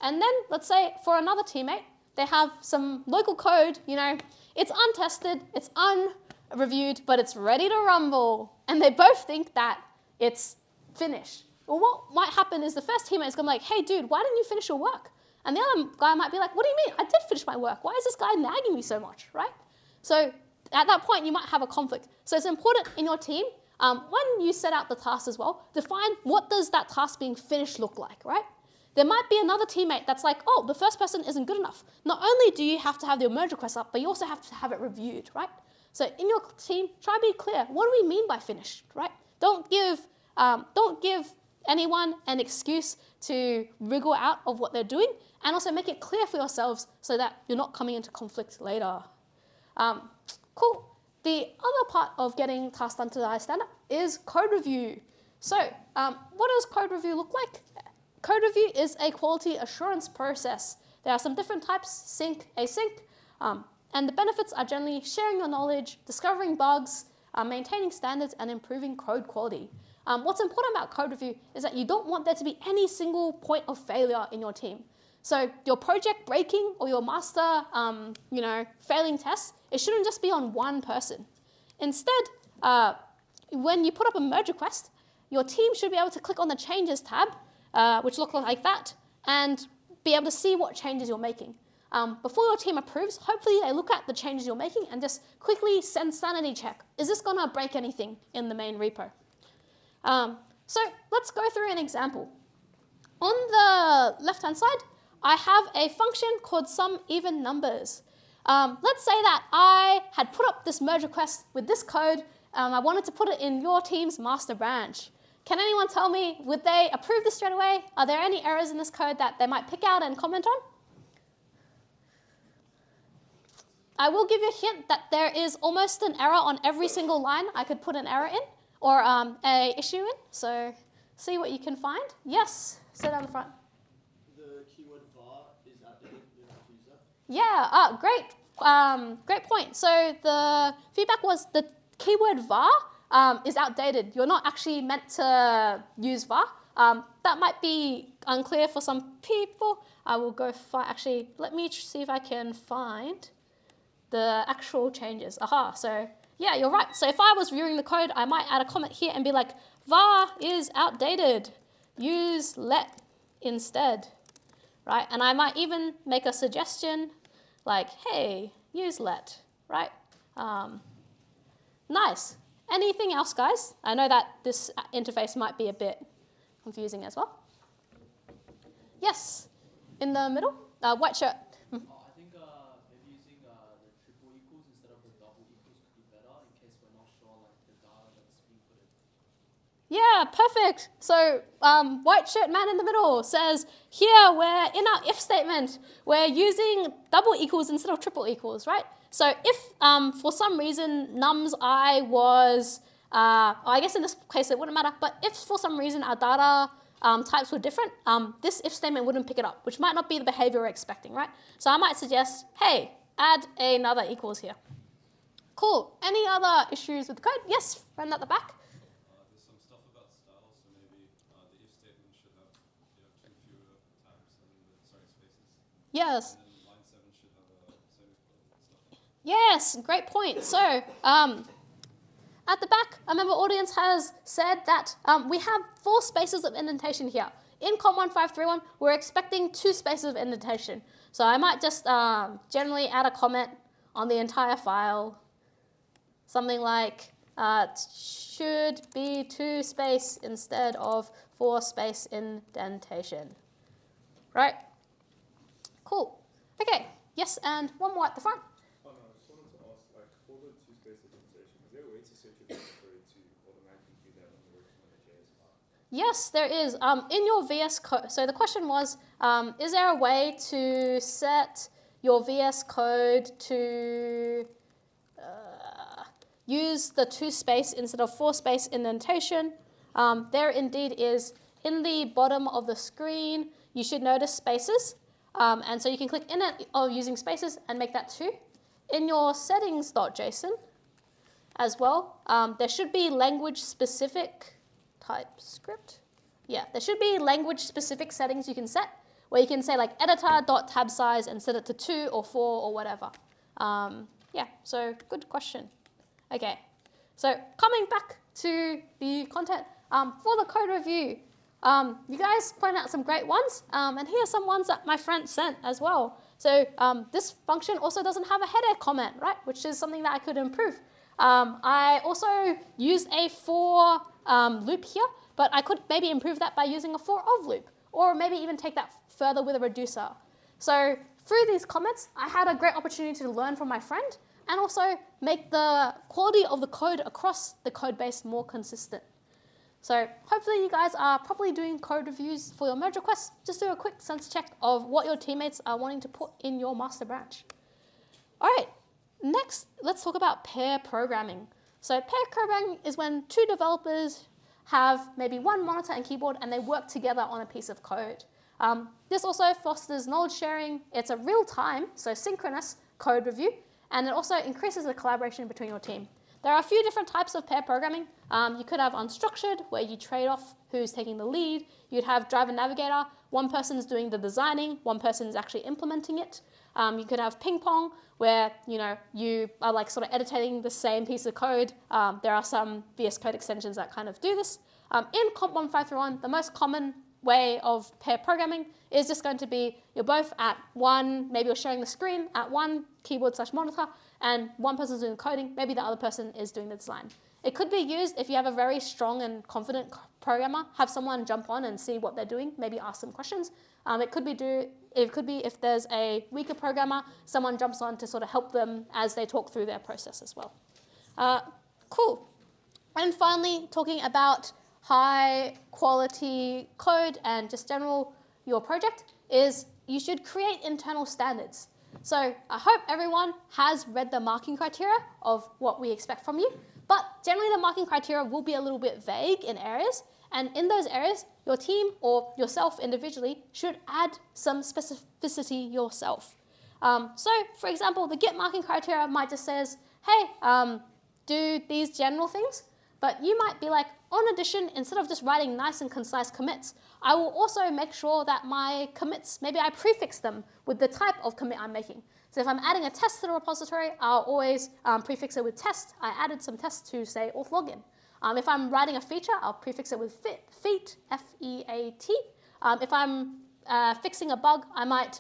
And then let's say for another teammate, they have some local code, you know, it's untested, it's unreviewed, but it's ready to rumble. And they both think that it's finished. Well, what might happen is the first teammate is going to be like, hey, dude, why didn't you finish your work? And the other guy might be like, what do you mean? I did finish my work. Why is this guy nagging me so much, right? So at that point, you might have a conflict. So it's important in your team, when you set out the task as well, define what does that task being finished look like, right? There might be another teammate that's like, oh, the first person isn't good enough. Not only do you have to have your merge request up, but you also have to have it reviewed, right? So in your team, try to be clear. What do we mean by finished, right? Don't give anyone an excuse to wriggle out of what they're doing, and also make it clear for yourselves so that you're not coming into conflict later. Cool. The other part of getting tasks done to the high standard is code review. So what does code review look like? Code review is a quality assurance process. There are some different types, sync, async, and the benefits are generally sharing your knowledge, discovering bugs, maintaining standards, and improving code quality. What's important about code review is that you don't want there to be any single point of failure in your team. So your project breaking or your master, failing tests, it shouldn't just be on one person. Instead, when you put up a merge request, your team should be able to click on the changes tab, which look like that, and be able to see what changes you're making. Before your team approves, hopefully they look at the changes you're making and just quickly send sanity check. Is this gonna break anything in the main repo? So let's go through an example. On the left-hand side, I have a function called sum even numbers. Let's say that I had put up this merge request with this code. I wanted to put it in your team's master branch. Can anyone tell me, would they approve this straight away? Are there any errors in this code that they might pick out and comment on? I will give you a hint that there is almost an error on every single line I could put an error in, or a issue in. So see what you can find. Yes, sit down the front. The keyword var is outdated. You don't have to use that. Yeah, great point. So the feedback was the keyword var is outdated. You're not actually meant to use var. That might be unclear for some people. I will go find, actually, let me see if I can find the actual changes. Aha, so yeah, you're right. So if I was viewing the code, I might add a comment here and be like, var is outdated. Use let instead, right? And I might even make a suggestion like, hey, use let, right? Nice. Anything else, guys? I know that this interface might be a bit confusing as well. Yes, in the middle, white shirt. I think maybe using the triple equals instead of the double equals could be better in case we're not sure like the data that's being put in. Yeah, perfect. So white shirt man in the middle says, here we're in our if statement, we're using double equals instead of triple equals, right? So if for some reason nums I was, I guess in this case it wouldn't matter, but if for some reason our data types were different, this if statement wouldn't pick it up, which might not be the behavior we're expecting, right? So I might suggest, hey, add another equals here. Cool. Any other issues with the code? Yes, friend at the back. There's some stuff about styles, so maybe the if statement Yes. And then line 7 should have a semicolon and stuff. Yes, great point. So, at the back, a member audience has said that we have 4 spaces of indentation here. In COMP1531, we're expecting 2 spaces of indentation. So I might just generally add a comment on the entire file. Something like, it should be 2 space instead of 4 space indentation. Right? Cool. Okay, yes, and one more at the front. Oh no, I just wanted to ask, like, for the 2 space implementation, is there a way to set your VS Code to automatically do that when you're working on a JS file? Yes, there is. In your VS Code, so the question was, is there a way to set your VS Code to use the 2 space instead of 4 space indentation? There indeed is. In the bottom of the screen, you should notice spaces. And so you can click in it using spaces and make that 2. In your settings.json as well, there should be language-specific TypeScript. Yeah, there should be language-specific settings you can set, where you can say like editor.tab size and set it to 2 or 4 or whatever. Yeah, so good question. Okay, so coming back to the content, for the code review, you guys pointed out some great ones, and here are some ones that my friend sent as well. So this function also doesn't have a header comment, right, which is something that I could improve. I also used a for loop here, but I could maybe improve that by using a for of loop, or maybe even take that further with a reducer. So through these comments, I had a great opportunity to learn from my friend and also make the quality of the code across the code base more consistent. So hopefully you guys are properly doing code reviews for your merge requests. Just do a quick sense check of what your teammates are wanting to put in your master branch. All right, next, let's talk about pair programming. So pair programming is when 2 developers have maybe 1 monitor and keyboard and they work together on a piece of code. This also fosters knowledge sharing. It's a real-time, so synchronous code review, and it also increases the collaboration between your team. There are a few different types of pair programming. You could have unstructured, where you trade off who's taking the lead. You'd have driver navigator. One person's doing the designing, one person's actually implementing it. You could have ping pong, where you are like sort of editing the same piece of code. There are some VS Code extensions that kind of do this. In COMP1531, the most common way of pair programming is just going to be you're both at one, maybe you're sharing the screen at one keyboard/monitor, and one person's doing the coding, maybe the other person is doing the design. It could be used if you have a very strong and confident programmer, have someone jump on and see what they're doing, maybe ask them questions. It could be if there's a weaker programmer, someone jumps on to sort of help them as they talk through their process as well. Cool. And finally, talking about high quality code and just general your project is you should create internal standards. So I hope everyone has read the marking criteria of what we expect from you, but generally the marking criteria will be a little bit vague in areas, and in those areas, your team or yourself individually should add some specificity yourself. So for example, the Git marking criteria might just says, hey, do these general things, but you might be like, on addition, instead of just writing nice and concise commits, I will also make sure that my commits, maybe I prefix them with the type of commit I'm making. So if I'm adding a test to the repository, I'll always prefix it with test. I added some tests to say auth login. If I'm writing a feature, I'll prefix it with feat, F-E-A-T. If I'm fixing a bug, I might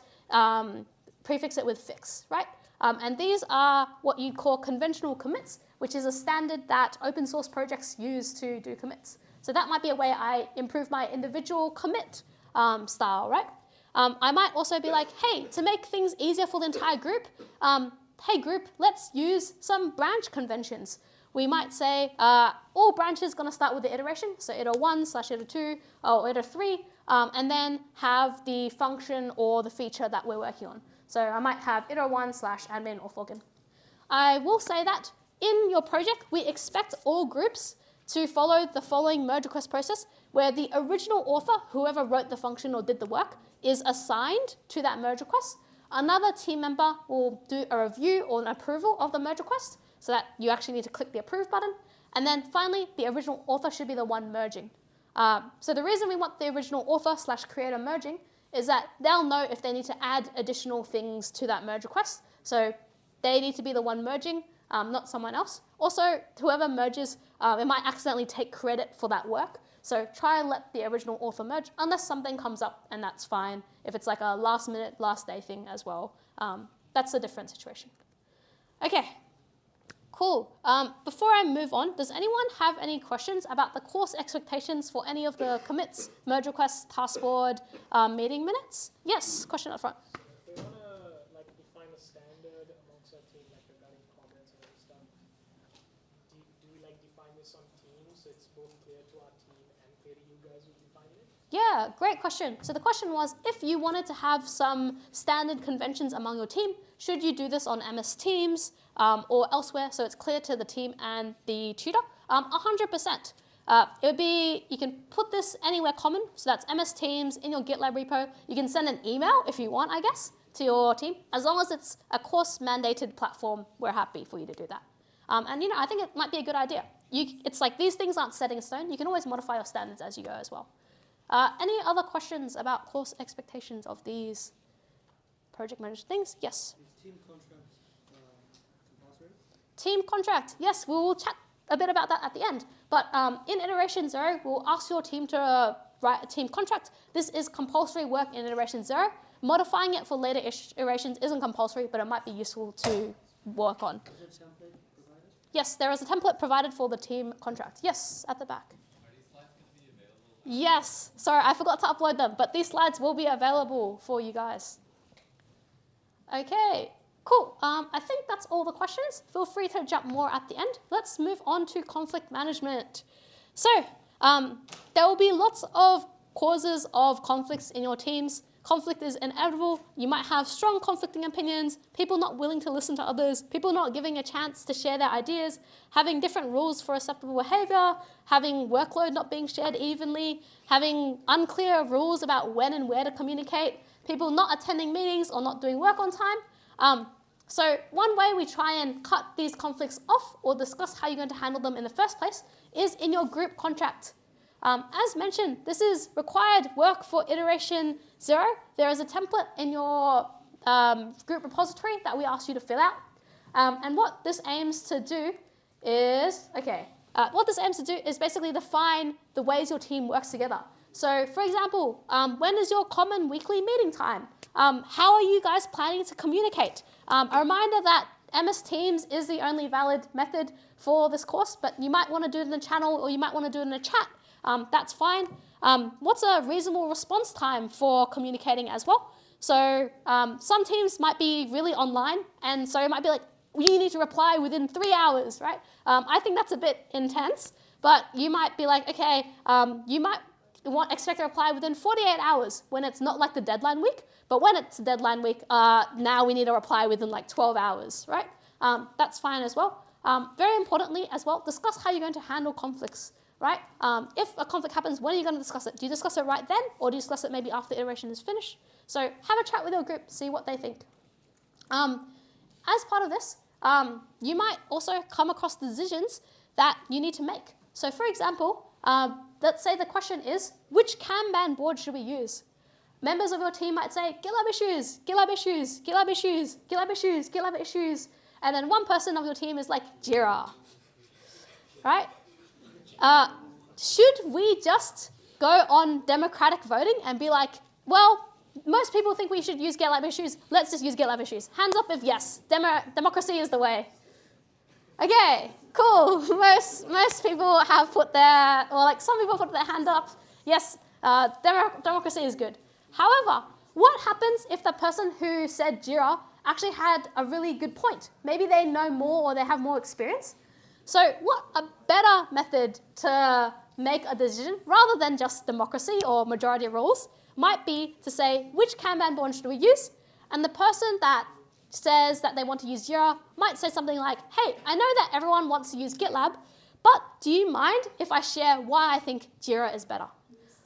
prefix it with fix, right? And these are what you call conventional commits, which is a standard that open source projects use to do commits. So that might be a way I improve my individual commit style, right? I might also be like, hey, to make things easier for the entire group, hey group, let's use some branch conventions. We might say all branches going to start with the iteration, so iter1/iter2 or iter3, and then have the function or the feature that we're working on. So I might have iter1/admin auth login. I will say that in your project, we expect all groups to follow the following merge request process, where the original author, whoever wrote the function or did the work, is assigned to that merge request. Another team member will do a review or an approval of the merge request, so that you actually need to click the approve button. And then finally, the original author should be the one merging. So the reason we want the original author/creator merging is that they'll know if they need to add additional things to that merge request. So they need to be the one merging, not someone else. Also, whoever merges, it might accidentally take credit for that work. So try and let the original author merge, unless something comes up, and that's fine. If it's like a last minute, last day thing as well, that's a different situation. Okay, cool. Before I move on, does anyone have any questions about the course expectations for any of the commits, merge requests, task board, meeting minutes? Yes, question up front. If we want to like define a standard amongst our team, like regarding comments and other stuff, do we like define this on teams so it's both clear to our team and clear to you guys who define it? Yeah, great question. So the question was, if you wanted to have some standard conventions among your team, should you do this on MS Teams or elsewhere so it's clear to the team and the tutor? 100%. It would be, you can put this anywhere common, so that's MS Teams, in your GitLab repo. You can send an email if you want, I guess, to your team. As long as it's a course-mandated platform, we're happy for you to do that. And you know, I think it might be a good idea. It's like these things aren't set in stone. You can always modify your standards as you go as well. Any other questions about course expectations of these project managed things? Yes? Is team contract compulsory? Team contract, yes, we will chat a bit about that at the end. But in iteration 0, we'll ask your team to write a team contract. This is compulsory work in iteration 0. Modifying it for later iterations isn't compulsory, but it might be useful to work on. Is there a template provided? Yes, there is a template provided for the team contract. Yes, at the back. Yes, sorry, I forgot to upload them, but these slides will be available for you guys. Okay, cool. I think that's all the questions. Feel free to jump more at the end. Let's move on to conflict management. So there will be lots of causes of conflicts in your teams. Conflict is inevitable. You might have strong conflicting opinions, people not willing to listen to others, people not giving a chance to share their ideas, having different rules for acceptable behavior, having workload not being shared evenly, having unclear rules about when and where to communicate, people not attending meetings or not doing work on time. So one way we try and cut these conflicts off or discuss how you're going to handle them in the first place is in your group contract. As mentioned, this is required work for iteration 0. There is a template in your group repository that we ask you to fill out. And what this aims to do is, basically define the ways your team works together. So for example, when is your common weekly meeting time? How are you guys planning to communicate? A reminder that MS Teams is the only valid method for this course, but you might want to do it in the channel or you might want to do it in a chat. That's fine. What's a reasonable response time for communicating as well? So some teams might be really online, and so it might be like, you need to reply within 3 hours, right? I think that's a bit intense, but you might be like, okay, you might expect a reply within 48 hours when it's not like the deadline week, but when it's deadline week, now we need a reply within like 12 hours, right? That's fine as well. Very importantly as well, discuss how you're going to handle conflicts. Right? If a conflict happens, when are you going to discuss it? Do you discuss it right then, or do you discuss it maybe after the iteration is finished? So have a chat with your group, see what they think. As part of this, you might also come across decisions that you need to make. So for example, let's say the question is, which Kanban board should we use? Members of your team might say, GitLab issues, GitLab issues, GitLab issues, GitLab issues, GitLab issues. And then one person of your team is like, Jira. Right? Should we just go on democratic voting and be like, well, most people think we should use GitLab issues, let's just use GitLab issues. Hands up if yes, democracy is the way. Okay, cool. Most people have put their, or like some people put their hand up. Yes, democracy is good. However, what happens if the person who said Jira actually had a really good point? Maybe they know more or they have more experience. So what a better method to make a decision, rather than just democracy or majority rules, might be to say, which Kanban board should we use? And the person that says that they want to use Jira might say something like, hey, I know that everyone wants to use GitLab, but do you mind if I share why I think Jira is better?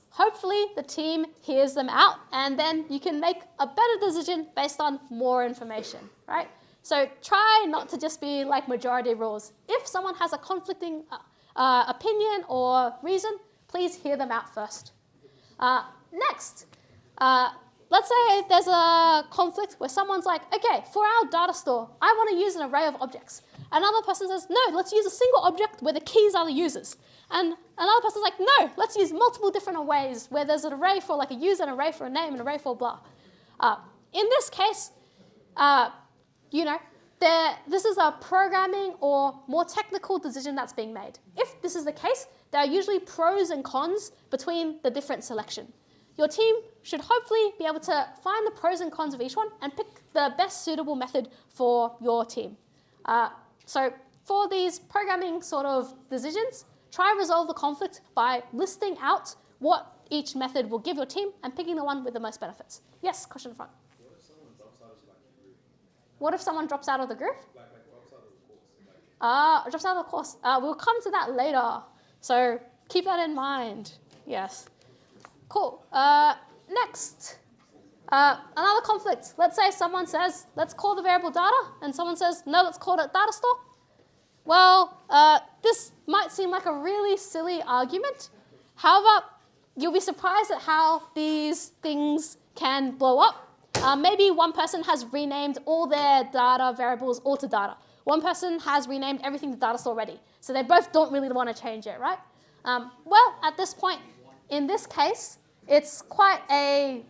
Hopefully the team hears them out, and then you can make a better decision based on more information, right? So try not to just be like majority rules. If someone has a conflicting opinion or reason, please hear them out first. Next, let's say there's a conflict where someone's like, okay, for our data store, I want to use an array of objects. Another person says, no, let's use a single object where the keys are the users. And another person's like, no, let's use multiple different arrays where there's an array for like a user, an array for a name, an array for blah. In this case, this is a programming or more technical decision that's being made. If this is the case, there are usually pros and cons between the different selection. Your team should hopefully be able to find the pros and cons of each one and pick the best suitable method for your team. So for these programming sort of decisions, try and resolve the conflict by listing out what each method will give your team and picking the one with the most benefits. Yes, question in front. What if someone drops out of the group? What if someone drops out of the group? Like drops out of the course. Drops out of the course. We'll come to that later. So keep that in mind. Yes. Cool. Next. Another conflict. Let's say someone says, let's call the variable data, and someone says, no, let's call it data store. Well, this might seem like a really silly argument. However, you'll be surprised at how these things can blow up. Maybe one person has renamed all their data variables all to data. One person has renamed everything to data store already. So they both don't really want to change it, right? Well, at this point, in this case, it's quite a,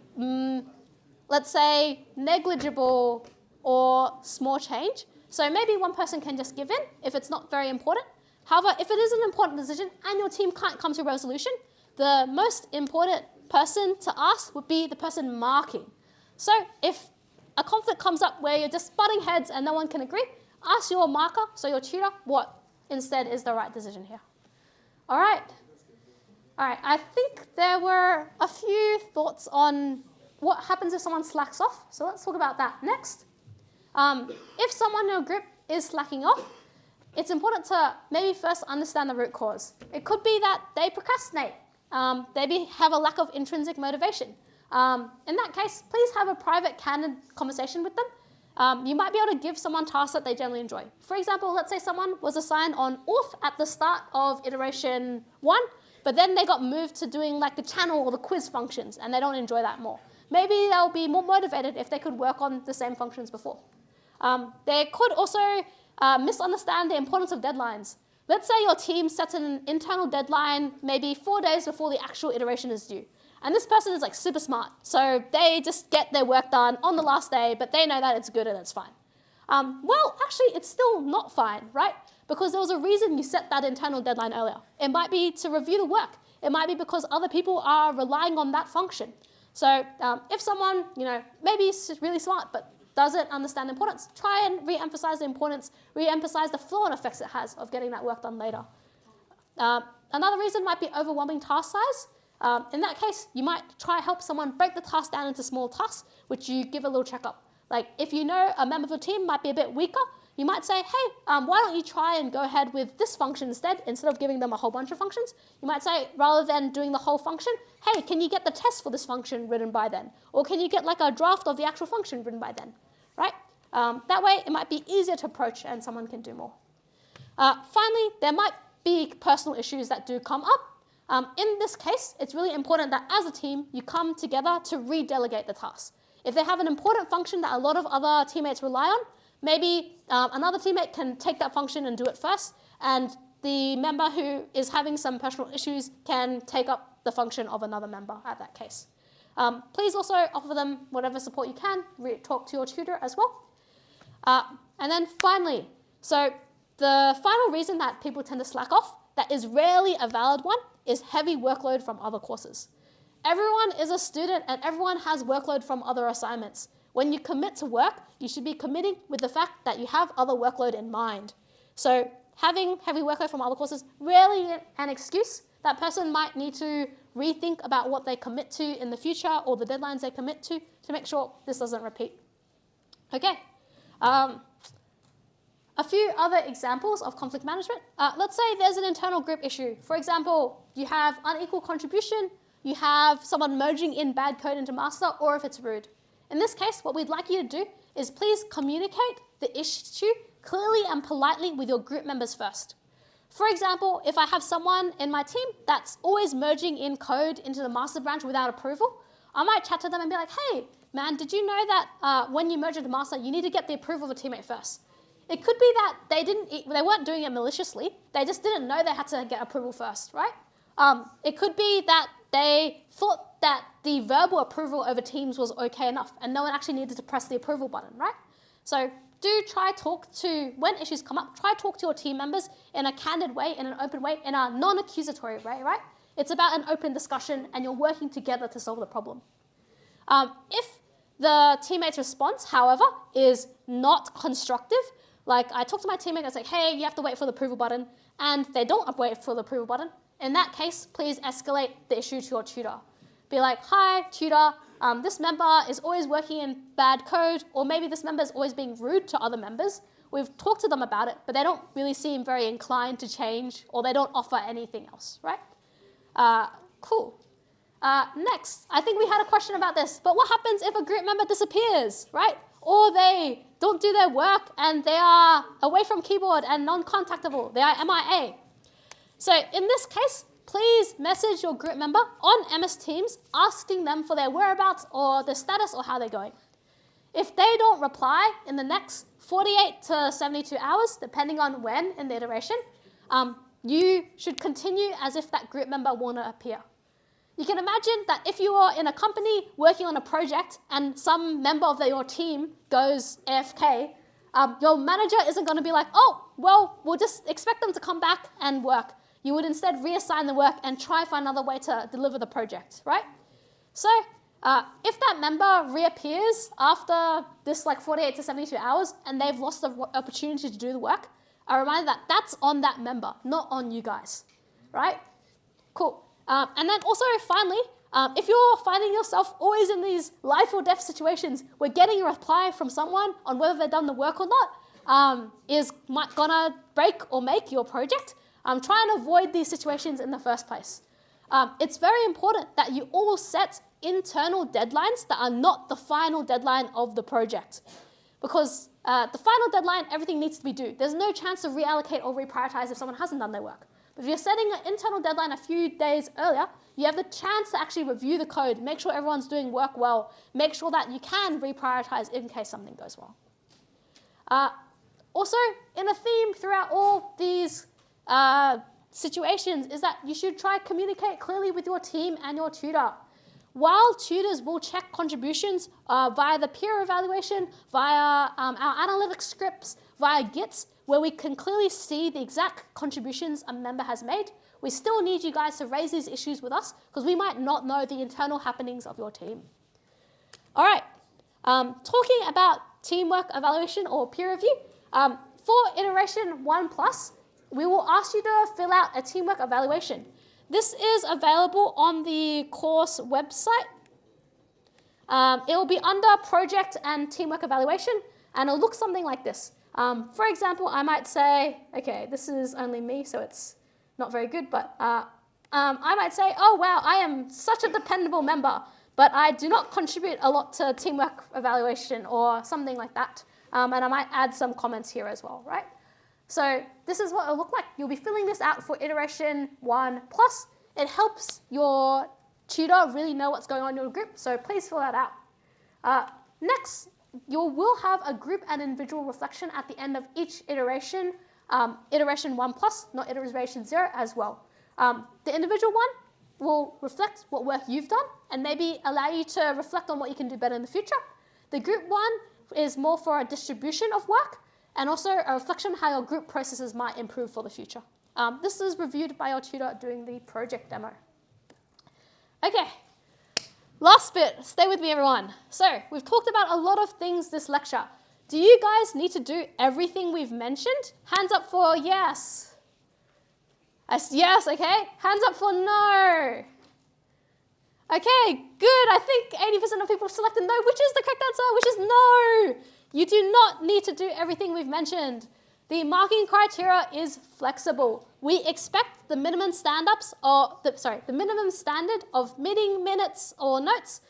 let's say, negligible or small change. So maybe one person can just give in if it's not very important. However, if it is an important decision and your team can't come to a resolution, the most important person to ask would be the person marking. So if a conflict comes up where you're just butting heads and no one can agree, ask your marker, so your tutor, what instead is the right decision here. All right, I think there were a few thoughts on what happens if someone slacks off. So let's talk about that next. If someone in your group is slacking off, it's important to maybe first understand the root cause. It could be that they procrastinate. They have a lack of intrinsic motivation. In that case, please have a private, candid conversation with them. You might be able to give someone tasks that they generally enjoy. For example, let's say someone was assigned on auth at the start of iteration 1, but then they got moved to doing like the channel or the quiz functions, and they don't enjoy that more. Maybe they'll be more motivated if they could work on the same functions before. They could also misunderstand the importance of deadlines. Let's say your team sets an internal deadline maybe 4 days before the actual iteration is due. And this person is like super smart, so they just get their work done on the last day, but they know that it's good and it's fine. Well, actually, it's still not fine, right? Because there was a reason you set that internal deadline earlier. It might be to review the work. It might be because other people are relying on that function. So if someone, maybe is really smart, but doesn't understand the importance, try and re-emphasize the importance, re-emphasize the flow-on effects it has of getting that work done later. Another reason might be overwhelming task size. In that case, you might try to help someone break the task down into small tasks, which you give a little checkup. Like if you know a member of your team might be a bit weaker, you might say, hey, why don't you try and go ahead with this function instead of giving them a whole bunch of functions. You might say, rather than doing the whole function, hey, can you get the test for this function written by then? Or can you get like a draft of the actual function written by then, right? That way, it might be easier to approach and someone can do more. Finally, there might be personal issues that do come up. In this case, it's really important that as a team, you come together to redelegate the task. If they have an important function that a lot of other teammates rely on, maybe another teammate can take that function and do it first, and the member who is having some personal issues can take up the function of another member at that case. Please also offer them whatever support you can, talk to your tutor as well. And then finally, so the final reason that people tend to slack off, that is rarely a valid one, is heavy workload from other courses. Everyone is a student and everyone has workload from other assignments. When you commit to work, you should be committing with the fact that you have other workload in mind. So having heavy workload from other courses, rarely an excuse. That person might need to rethink about what they commit to in the future or the deadlines they commit to make sure this doesn't repeat. Okay. A few other examples of conflict management. Let's say there's an internal group issue. For example, you have unequal contribution, you have someone merging in bad code into master, or if it's rude. In this case, what we'd like you to do is please communicate the issue clearly and politely with your group members first. For example, if I have someone in my team that's always merging in code into the master branch without approval, I might chat to them and be like, hey, man, did you know that when you merge into master, you need to get the approval of a teammate first? It could be that they weren't doing it maliciously. They just didn't know they had to get approval first, right? It could be that they thought that the verbal approval over Teams was okay enough and no one actually needed to press the approval button, right? So do try talk to, when issues come up, try talk to your team members in a candid way, in an open way, in a non-accusatory way, right? It's about an open discussion and you're working together to solve the problem. If the teammate's response, however, is not constructive, like I talk to my teammate, I say, hey, you have to wait for the approval button, and they don't wait for the approval button, in that case, please escalate the issue to your tutor. Be like, hi, tutor, this member is always working in bad code, or maybe this member is always being rude to other members. We've talked to them about it, but they don't really seem very inclined to change, or they don't offer anything else, right? Cool. Next, I think we had a question about this, but what happens if a group member disappears, right? Or they don't do their work and they are away from keyboard and non-contactable, they are MIA. So in this case, please message your group member on MS Teams asking them for their whereabouts or their status or how they're going. If they don't reply in the next 48 to 72 hours, depending on when in the iteration, you should continue as if that group member will not appear. You can imagine that if you are in a company working on a project and some member of your team goes AFK, your manager isn't going to be like, oh, well, we'll just expect them to come back and work. You would instead reassign the work and try find another way to deliver the project, right? So if that member reappears after this 48 to 72 hours and they've lost the opportunity to do the work, a reminder that that's on that member, not on you guys, right? Cool. And then also, finally, if you're finding yourself always in these life or death situations where getting a reply from someone on whether they've done the work or not is gonna break or make your project, try and avoid these situations in the first place. It's very important that you all set internal deadlines that are not the final deadline of the project. Because the final deadline, everything needs to be due. There's no chance to reallocate or reprioritize if someone hasn't done their work. But if you're setting an internal deadline a few days earlier, you have the chance to actually review the code, make sure everyone's doing work well, make sure that you can reprioritize in case something goes wrong. Also, in a theme throughout all these situations is that you should try to communicate clearly with your team and your tutor. While tutors will check contributions via the peer evaluation, via our analytics scripts, via Gits, where we can clearly see the exact contributions a member has made, we still need you guys to raise these issues with us because we might not know the internal happenings of your team. All right, talking about teamwork evaluation or peer review, for iteration 1+, we will ask you to fill out a teamwork evaluation. This is available on the course website. It will be under project and teamwork evaluation, and it'll look something like this. For example, I might say, okay, this is only me, so it's not very good, but I might say, oh, wow, I am such a dependable member, but I do not contribute a lot to teamwork evaluation or something like that. And I might add some comments here as well, right? So this is what it'll look like. You'll be filling this out for iteration 1+. It helps your tutor really know what's going on in your group, so please fill that out. Next, you will have a group and individual reflection at the end of each iteration, iteration 1+, not iteration 0 as well. The individual one will reflect what work you've done and maybe allow you to reflect on what you can do better in the future. The group one is more for a distribution of work and also a reflection on how your group processes might improve for the future. This is reviewed by your tutor during the project demo. Okay, last bit, stay with me everyone. So we've talked about a lot of things this lecture. Do you guys need to do everything we've mentioned? Hands up for yes. Yes, okay. Hands up for no. Okay, good. I think 80% of people selected no, which is the correct answer, which is no. You do not need to do everything we've mentioned. The marking criteria is flexible. We expect the minimum stand-ups, or the minimum standard of meeting minutes or notes.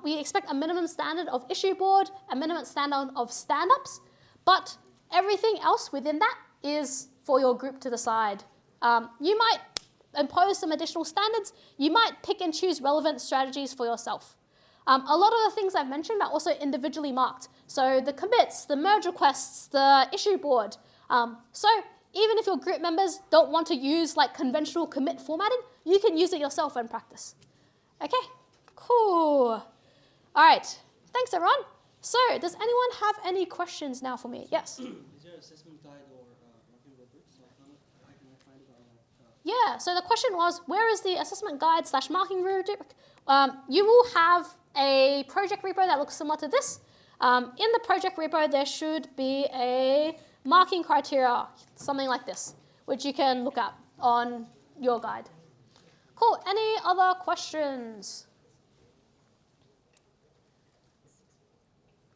We expect a minimum standard of issue board, a minimum standard of stand-ups, but everything else within that is for your group to decide. You might impose some additional standards. You might pick and choose relevant strategies for yourself. A lot of the things I've mentioned are also individually marked. So the commits, the merge requests, the issue board. So even if your group members don't want to use like conventional commit formatting, you can use it yourself in practice. Okay, cool. All right, thanks everyone. So does anyone have any questions now for me? Yes? Is there an assessment guide or marking rubric? So I can find it on Yeah, so the question was, where is the assessment guide / marking rubric? You will have a project repo that looks similar to this. In the project repo, there should be a marking criteria, something like this, which you can look at on your guide. Cool, any other questions?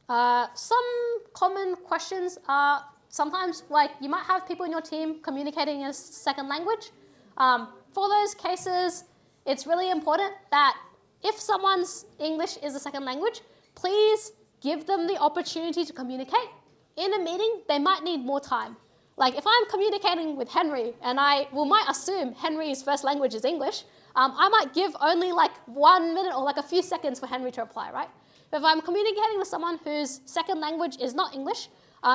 Some common questions are sometimes like you might have people in your team communicating in a second language. For those cases, it's really important that if someone's English is a second language, please give them the opportunity to communicate. In a meeting, they might need more time. Like if I'm communicating with Henry and I might assume Henry's first language is English, I might give only like 1 minute or like a few seconds for Henry to reply, right? But if I'm communicating with someone whose second language is not English,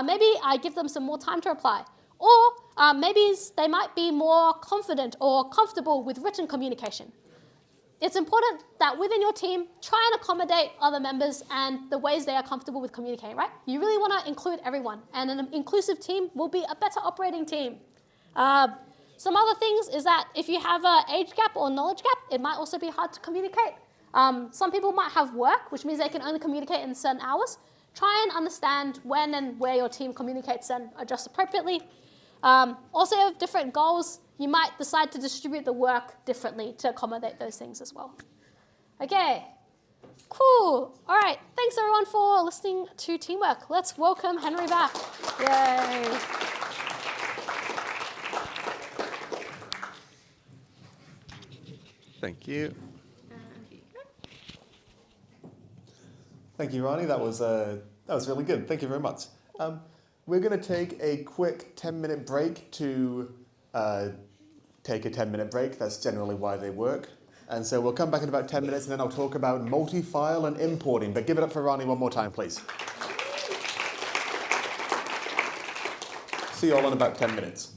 maybe I give them some more time to reply. Or maybe they might be more confident or comfortable with written communication. It's important that within your team, try and accommodate other members and the ways they are comfortable with communicating, right? You really want to include everyone, and an inclusive team will be a better operating team. Some other things is that if you have an age gap or knowledge gap, it might also be hard to communicate. Some people might have work, which means they can only communicate in certain hours. Try and understand when and where your team communicates and adjust appropriately. Also, have different goals. You might decide to distribute the work differently to accommodate those things as well. Okay, cool. All right, thanks everyone for listening to Teamwork. Let's welcome Henry back. Yay. Thank you. Thank you, Ronnie. That was really good. Thank you very much. We're going to take a quick 10-minute break to take a 10-minute break. That's generally why they work. And so we'll come back in about 10 minutes, and then I'll talk about multi-file and importing. But give it up for Ronnie one more time, please. See you all in about 10 minutes.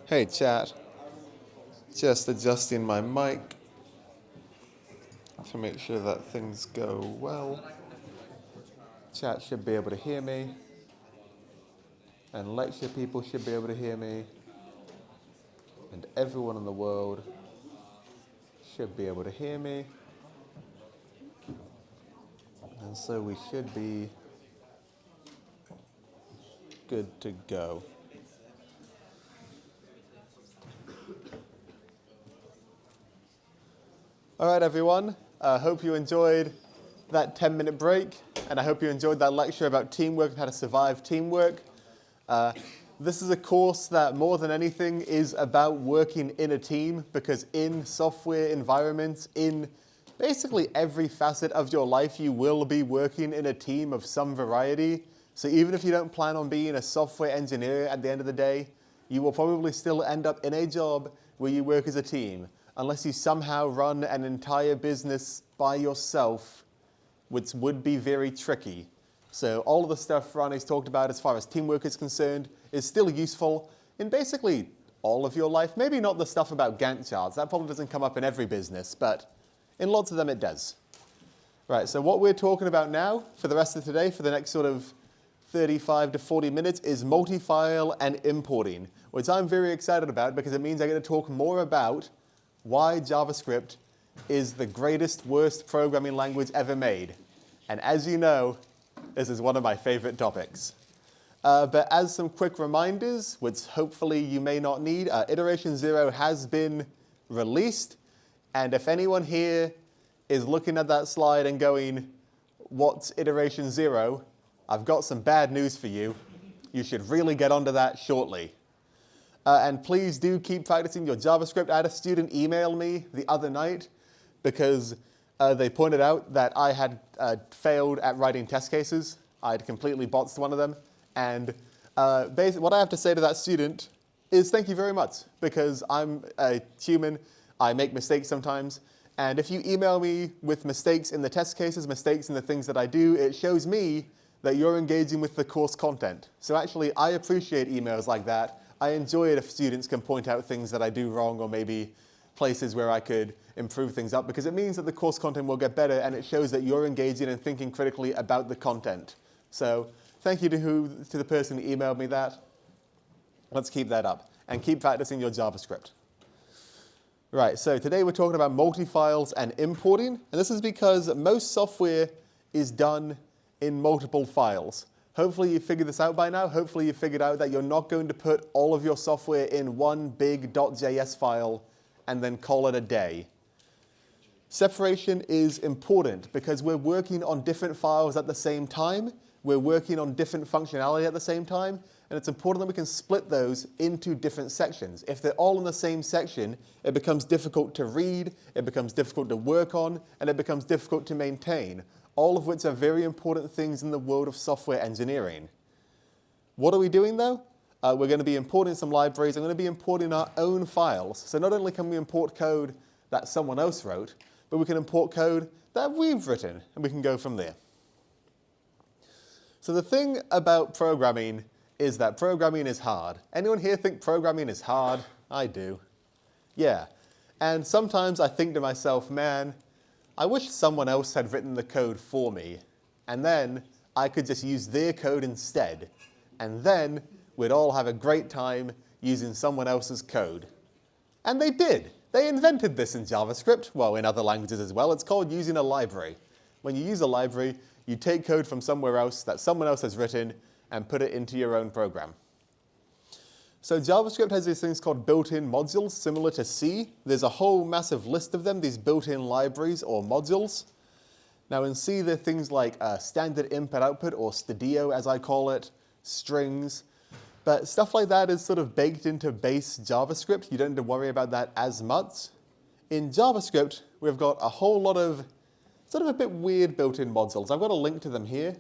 Hey chat, just adjusting my mic to make sure that things go well. Chat should be able to hear me, and lecture people should be able to hear me, and everyone in the world should be able to hear me, and so we should be good to go. All right, everyone. I hope you enjoyed that 10-minute break, and I hope you enjoyed that lecture about teamwork and how to survive teamwork. This is a course that, more than anything, is about working in a team, because in software environments, in basically every facet of your life, you will be working in a team of some variety. So even if you don't plan on being a software engineer at the end of the day, you will probably still end up in a job where you work as a team, unless you somehow run an entire business by yourself, which would be very tricky. So all of the stuff Ronnie's talked about as far as teamwork is concerned is still useful in basically all of your life. Maybe not the stuff about Gantt charts. That probably doesn't come up in every business, but in lots of them it does. Right, so what we're talking about now for the rest of today, for the next sort of 35 to 40 minutes, is multi-file and importing, which I'm very excited about because it means I'm going to talk more about why JavaScript is the greatest, worst programming language ever made. And as you know, this is one of my favorite topics. But as some quick reminders, which hopefully you may not need, iteration 0 has been released. And if anyone here is looking at that slide and going, what's iteration 0? I've got some bad news for you. You should really get onto that shortly. And please do keep practicing your JavaScript. I had a student email me the other night because they pointed out that I had failed at writing test cases. I had completely botched one of them. And basically what I have to say to that student is thank you very much, because I'm a human. I make mistakes sometimes. And if you email me with mistakes in the test cases, mistakes in the things that I do, it shows me that you're engaging with the course content. So actually, I appreciate emails like that. I enjoy it if students can point out things that I do wrong, or maybe places where I could improve things up, because it means that the course content will get better, and it shows that you're engaging and thinking critically about the content. So thank you to the person who emailed me that. Let's keep that up, and keep practicing your JavaScript. Right, so today we're talking about multi-files and importing, and this is because most software is done in multiple files. Hopefully you figured this out by now. Hopefully you figured out that you're not going to put all of your software in one big .js file and then call it a day. Separation is important because we're working on different files at the same time. We're working on different functionality at the same time, and it's important that we can split those into different sections. If they're all in the same section, it becomes difficult to read, it becomes difficult to work on, and it becomes difficult to maintain, all of which are very important things in the world of software engineering. What are we doing though? We're going to be importing some libraries. I'm going to be importing our own files. So not only can we import code that someone else wrote, but we can import code that we've written, and we can go from there. So the thing about programming is that programming is hard. Anyone here think programming is hard? I do. Yeah. And sometimes I think to myself, man, I wish someone else had written the code for me, and then I could just use their code instead, and then we'd all have a great time using someone else's code. And they did. They invented this in JavaScript, well, in other languages as well. It's called using a library. When you use a library, you take code from somewhere else that someone else has written and put it into your own program. So JavaScript has these things called built-in modules, similar to C. There's a whole massive list of them, these built-in libraries or modules. Now in C, there are things like standard input-output, or stadio as I call it, strings. But stuff like that is sort of baked into base JavaScript. You don't need to worry about that as much. In JavaScript, we've got a whole lot of sort of a bit weird built-in modules. I've got a link to them here.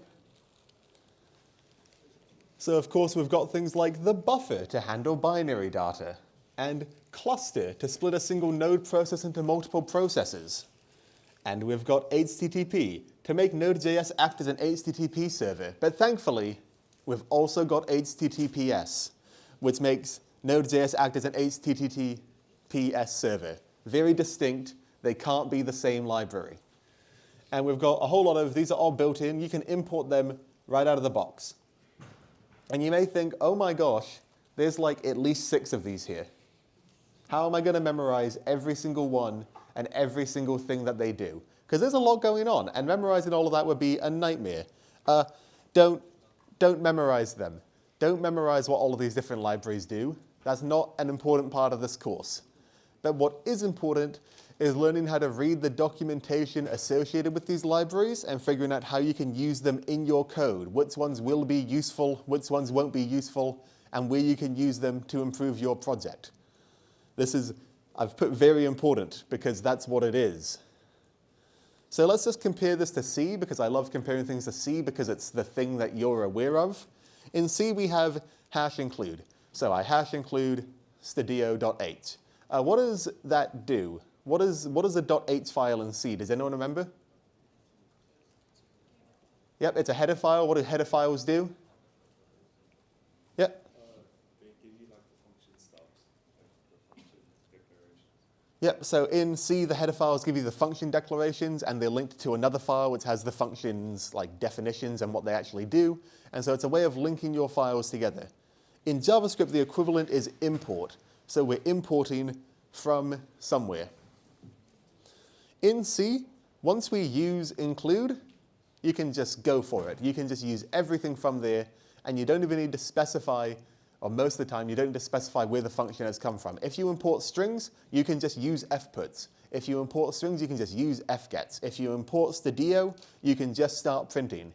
So of course we've got things like the buffer to handle binary data, and cluster to split a single node process into multiple processes. And we've got HTTP to make NodeJS act as an HTTP server. But thankfully, we've also got HTTPS, which makes Node.js act as an HTTPS server. Very distinct. They can't be the same library. And we've got a whole lot of, these are all built in. You can import them right out of the box. And you may think, oh my gosh, there's like at least 6 of these here. How am I going to memorize every single one and every single thing that they do? Because there's a lot going on, and memorizing all of that would be a nightmare. Don't memorize them. Don't memorize what all of these different libraries do. That's not an important part of this course. But what is important is learning how to read the documentation associated with these libraries and figuring out how you can use them in your code. Which ones will be useful, which ones won't be useful, and where you can use them to improve your project. This is, I've put very important because that's what it is. So let's just compare this to C, because I love comparing things to C because it's the thing that you're aware of. In C we have hash include. So I hash include stadio.h. What does that do? What is a .h file in C? Does anyone remember? Yep, it's a header file. What do header files do? Yep. They give you like the function stubs, like the function declarations. Yep, so in C, the header files give you the function declarations, and they're linked to another file which has the functions like definitions and what they actually do. And so it's a way of linking your files together. In JavaScript, the equivalent is import. So we're importing from somewhere. In C, once we use include, you can just go for it. You can just use everything from there, and you don't even need to specify, or most of the time, you don't need to specify where the function has come from. If you import strings, you can just use fputs. If you import strings, you can just use fgets. If you import stadio, you can just start printing.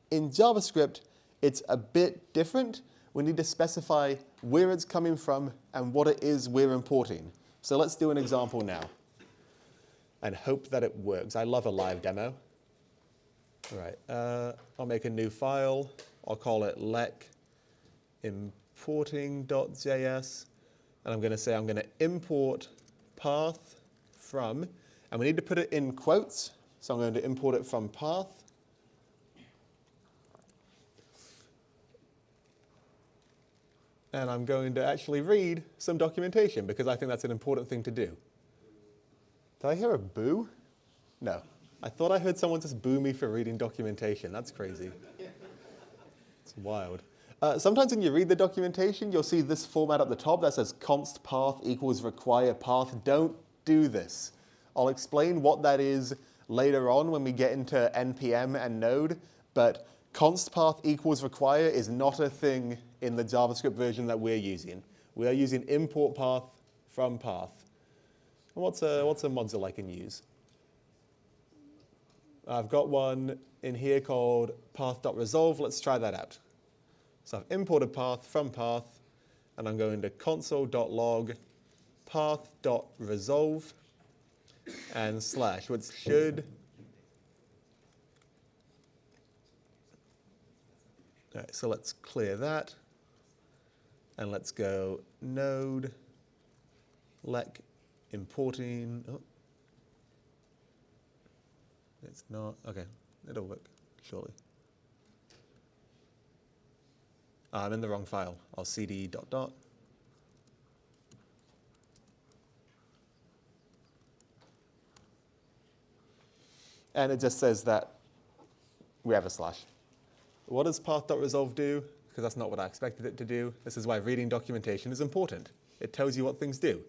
In JavaScript, it's a bit different. We need to specify where it's coming from and what it is we're importing. So let's do an example now and hope that it works. I love a live demo. All right, I'll make a new file. I'll call it lec importing.js. And I'm going to say I'm going to import path from, and we need to put it in quotes. So I'm going to import it from path. And I'm going to actually read some documentation because I think that's an important thing to do. Did I hear a boo? No. I thought I heard someone just boo me for reading documentation. That's crazy. It's wild. Sometimes when you read the documentation, you'll see this format at the top that says const path equals require path. Don't do this. I'll explain what that is later on when we get into NPM and Node, but const path equals require is not a thing in the JavaScript version that we're using. We are using import path from path. And what's a module I can use? I've got one in here called path.resolve. Let's try that out. So I've imported path from path, and I'm going to console.log path.resolve and slash, which should... All right, so let's clear that. And let's go node lec importing. Oh. It's not. OK, it'll work, surely. I'm in the wrong file. I'll cd ... And it just says that we have a slash. What does path.resolve do? Because that's not what I expected it to do. This is why reading documentation is important. It tells you what things do.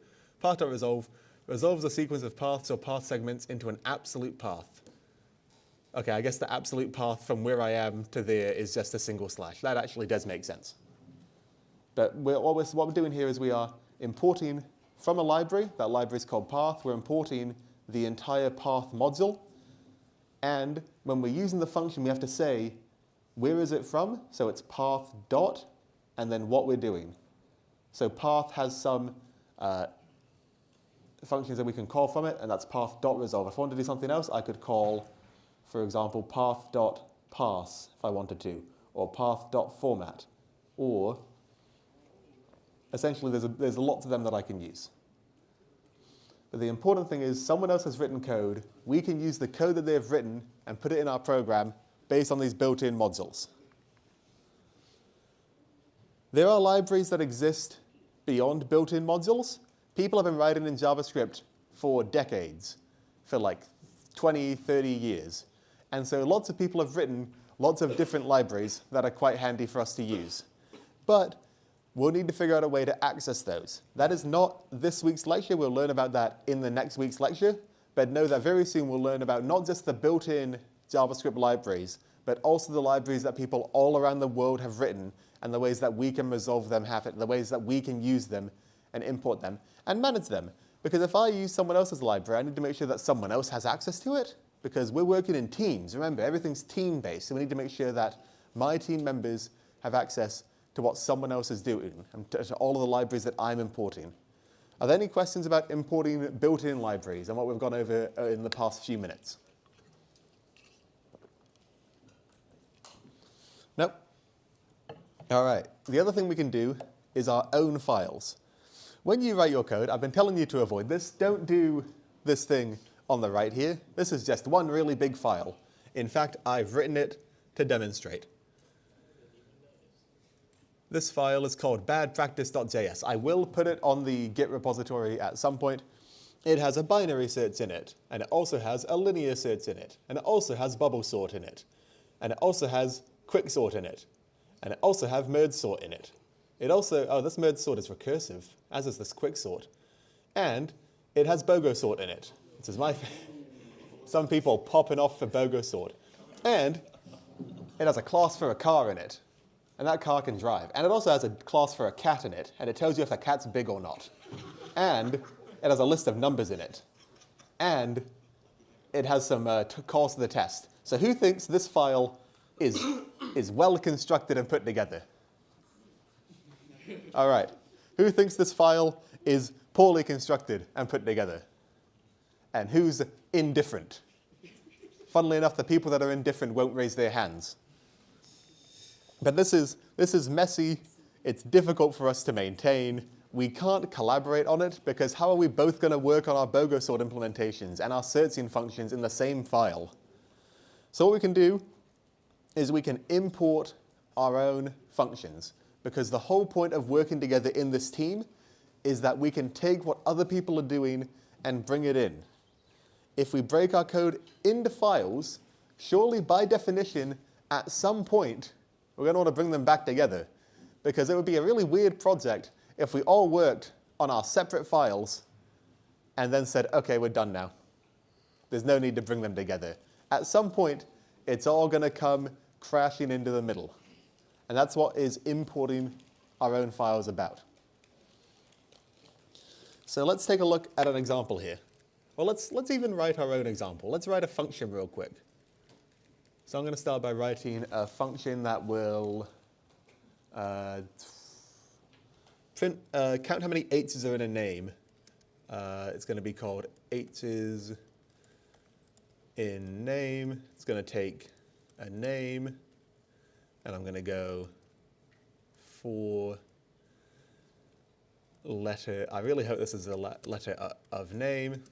Path.resolve resolves a sequence of paths or path segments into an absolute path. OK, I guess the absolute path from where I am to there is just a single slash. That actually does make sense. But what we're doing here is we are importing from a library. That library is called path. We're importing the entire path module. And when we're using the function, we have to say, where is it from? So it's path dot, and then what we're doing. So path has some functions that we can call from it, and that's path.resolve. If I want to do something else, I could call, for example, path.parse if I wanted to, or path.format. Or essentially, there's lots of them that I can use. But the important thing is someone else has written code. We can use the code that they've written and put it in our program based on these built-in modules. There are libraries that exist beyond built-in modules. People have been writing in JavaScript for decades, for like 20, 30 years. And so lots of people have written lots of different libraries that are quite handy for us to use. But we'll need to figure out a way to access those. That is not this week's lecture. We'll learn about that in the next week's lecture. But know that very soon we'll learn about not just the built-in JavaScript libraries, but also the libraries that people all around the world have written and the ways that we can resolve them, the ways that we can use them and import them and manage them. Because if I use someone else's library, I need to make sure that someone else has access to it, because we're working in teams. Remember, everything's team-based, so we need to make sure that my team members have access to what someone else is doing and to all of the libraries that I'm importing. Are there any questions about importing built-in libraries and what we've gone over in the past few minutes? Nope. All right. The other thing we can do is our own files. When you write your code, I've been telling you to avoid this. Don't do this thing on the right here. This is just one really big file. In fact, I've written it to demonstrate. This file is called badpractice.js. I will put it on the Git repository at some point. It has a binary search in it, and it also has a linear search in it, and it also has bubble sort in it, and it also has quick sort in it, and it also has merge sort in it. It also, oh, this merge sort is recursive, as is this quick sort. And it has BOGO sort in it. This is my some people popping off for BOGO sort. And it has a class for a car in it. And that car can drive. And it also has a class for a cat in it. And it tells you if the cat's big or not. And it has a list of numbers in it. And it has some calls to the test. So who thinks this file is well constructed and put together? All right. Who thinks this file is poorly constructed and put together? And who's indifferent? Funnily enough, the people that are indifferent won't raise their hands. But this is messy. It's difficult for us to maintain. We can't collaborate on it because how are we both going to work on our BOGO sort implementations and our searching functions in the same file? So what we can do is we can import our own functions, because the whole point of working together in this team is that we can take what other people are doing and bring it in. If we break our code into files, surely by definition, at some point, we're going to want to bring them back together, because it would be a really weird project if we all worked on our separate files and then said, okay, we're done now. There's no need to bring them together. At some point, it's all going to come crashing into the middle. And that's what is importing our own files about. So let's take a look at an example here. Well, let's even write our own example. Let's write a function real quick. So I'm going to start by writing a function that will count how many H's are in a name. It's going to be called H's in name. It's going to take a name, and I'm going to go for letter. I really hope this is a letter of name.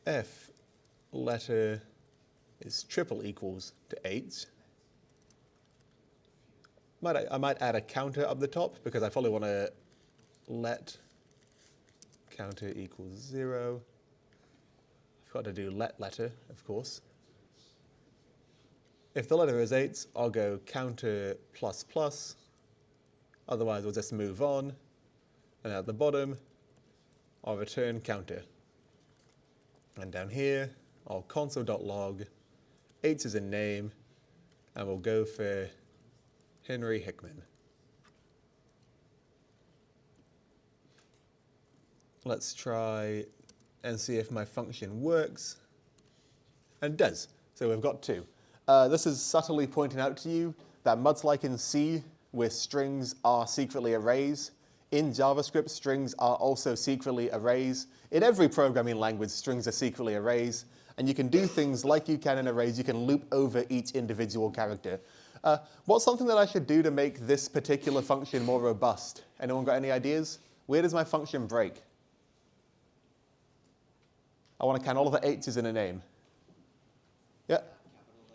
F letter is triple equals to 8. I might add a counter up the top because I probably want to let counter equals 0. I've got to do let letter, of course. If the letter is 8, I'll go counter plus plus. Otherwise, we'll just move on. And at the bottom, I'll return counter. And down here, I'll console.log, 8 is in name, and we'll go for Henry Hickman. Let's try and see if my function works. And it does. So we've got 2. This is subtly pointing out to you that much like in C, where strings are secretly arrays, in JavaScript, strings are also secretly arrays. In every programming language, strings are secretly arrays. And you can do things like you can in arrays. You can loop over each individual character. What's something that I should do to make this particular function more robust? Anyone got any ideas? Where does my function break? I want to count all of the H's in a name. Yeah,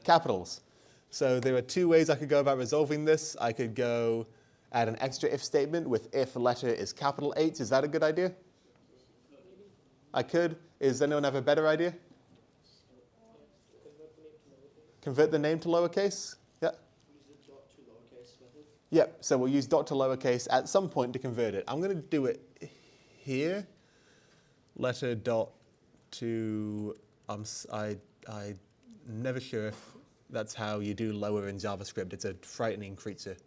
capitals. So there are 2 ways I could go about resolving this. I could go add an extra if statement with if letter is capital H. Is that a good idea? I could. Does anyone have a better idea? Convert the name to lowercase? Yeah. Use the dot to lowercase method. Yep, so we'll use dot to lowercase at some point to convert it. I'm going to do it here. Letter dot to, I'm never sure if that's how you do lower in JavaScript. It's a frightening creature.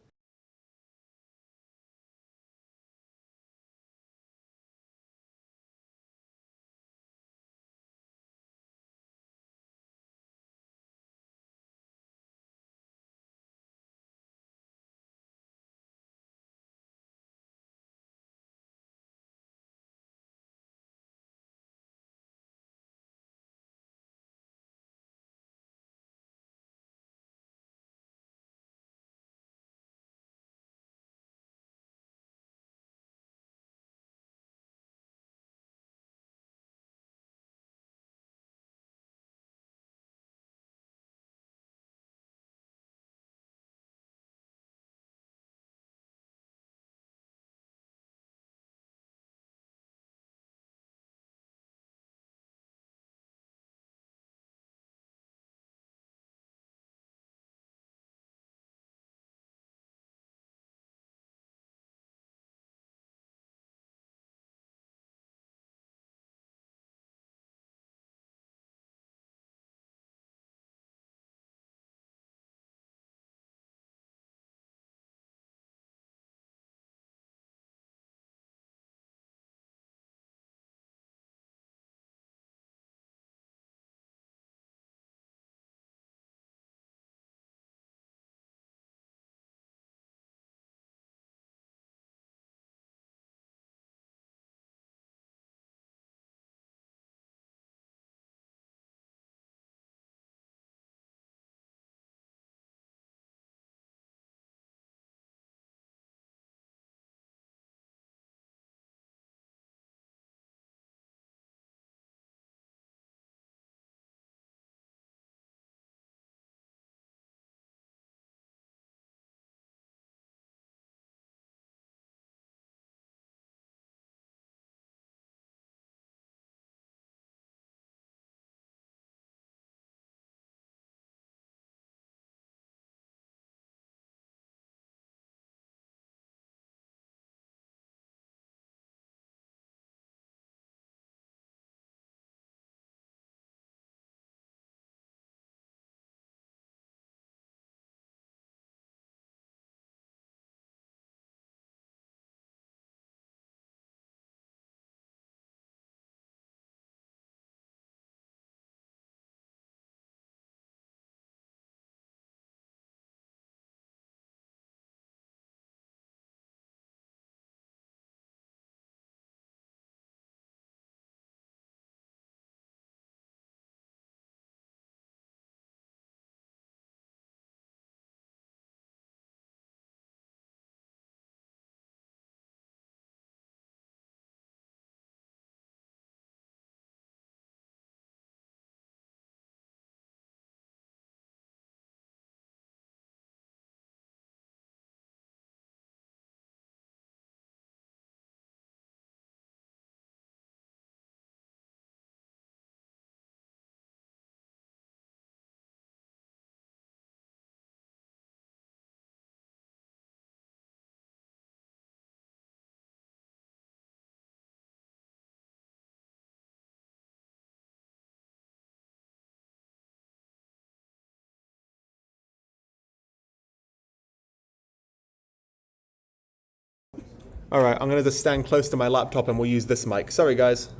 All right, I'm going to just stand close to my laptop and we'll use this mic. Sorry, guys.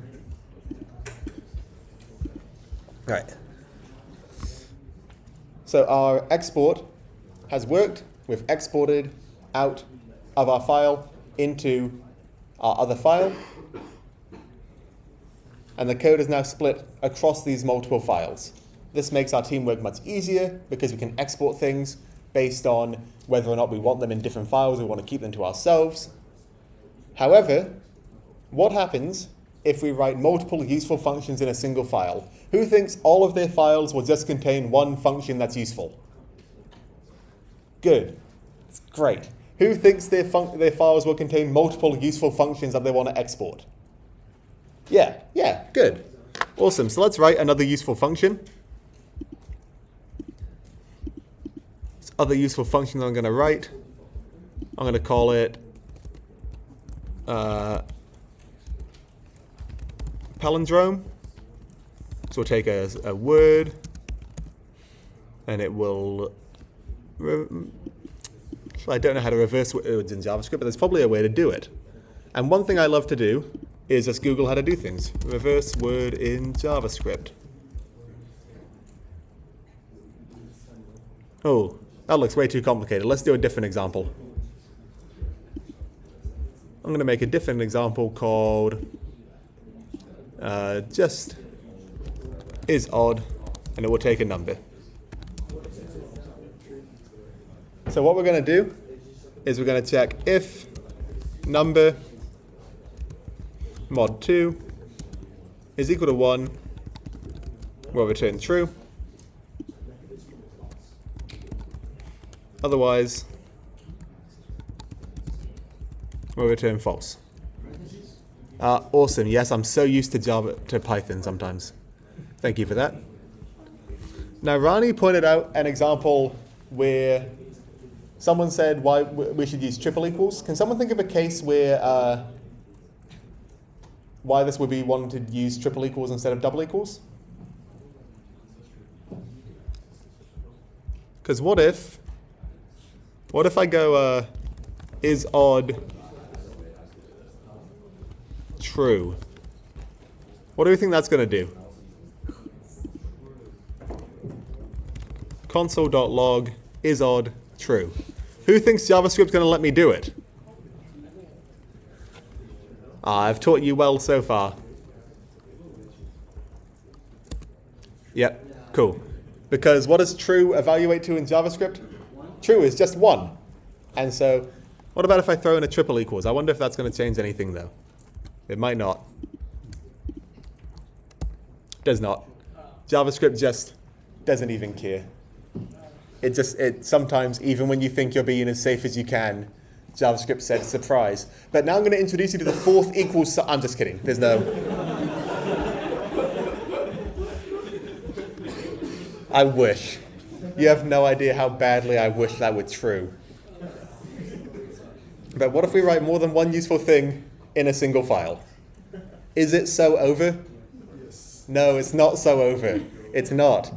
All right. So our export has worked. We've exported out of our file into our other file. And the code is now split across these multiple files. This makes our teamwork much easier because we can export things based on whether or not we want them in different files, we want to keep them to ourselves. However, what happens if we write multiple useful functions in a single file? Who thinks all of their files will just contain one function that's useful? Good. It's great. Who thinks their files will contain multiple useful functions that they want to export? Yeah, good. Awesome. So let's write another useful function. This other useful function I'm going to write, I'm going to call it palindrome. So we'll take a word, and it will... I don't know how to reverse words in JavaScript, but there's probably a way to do it. And one thing I love to do is just Google how to do things. Reverse word in JavaScript. Oh, that looks way too complicated. Let's do a different example. I'm going to make a different example called just is odd, and it will take a number. So what we're going to do is we're going to check if number mod 2 is equal to 1, we'll return true. Otherwise, we'll return false. Awesome. Yes, I'm so used to Python sometimes. Thank you for that. Now, Rani pointed out an example where someone said why we should use triple equals. Can someone think of a case where why this would be wanting to use triple equals instead of double equals? Because what if I go is odd true? What do we think that's going to do? Console.log is odd true. Who thinks JavaScript's going to let me do it? I've taught you well so far. Yep, cool. Because what does true evaluate to in JavaScript? True is just 1. And so, what about if I throw in a triple equals? I wonder if that's going to change anything, though. It might not. Does not. JavaScript just doesn't even care. It sometimes, even when you think you're being as safe as you can, JavaScript says surprise. But now I'm going to introduce you to the fourth equals. I'm just kidding. There's no. I wish. You have no idea how badly I wish that were true. But what if we write more than one useful thing in a single file? Is it so over? No, it's not so over. It's not.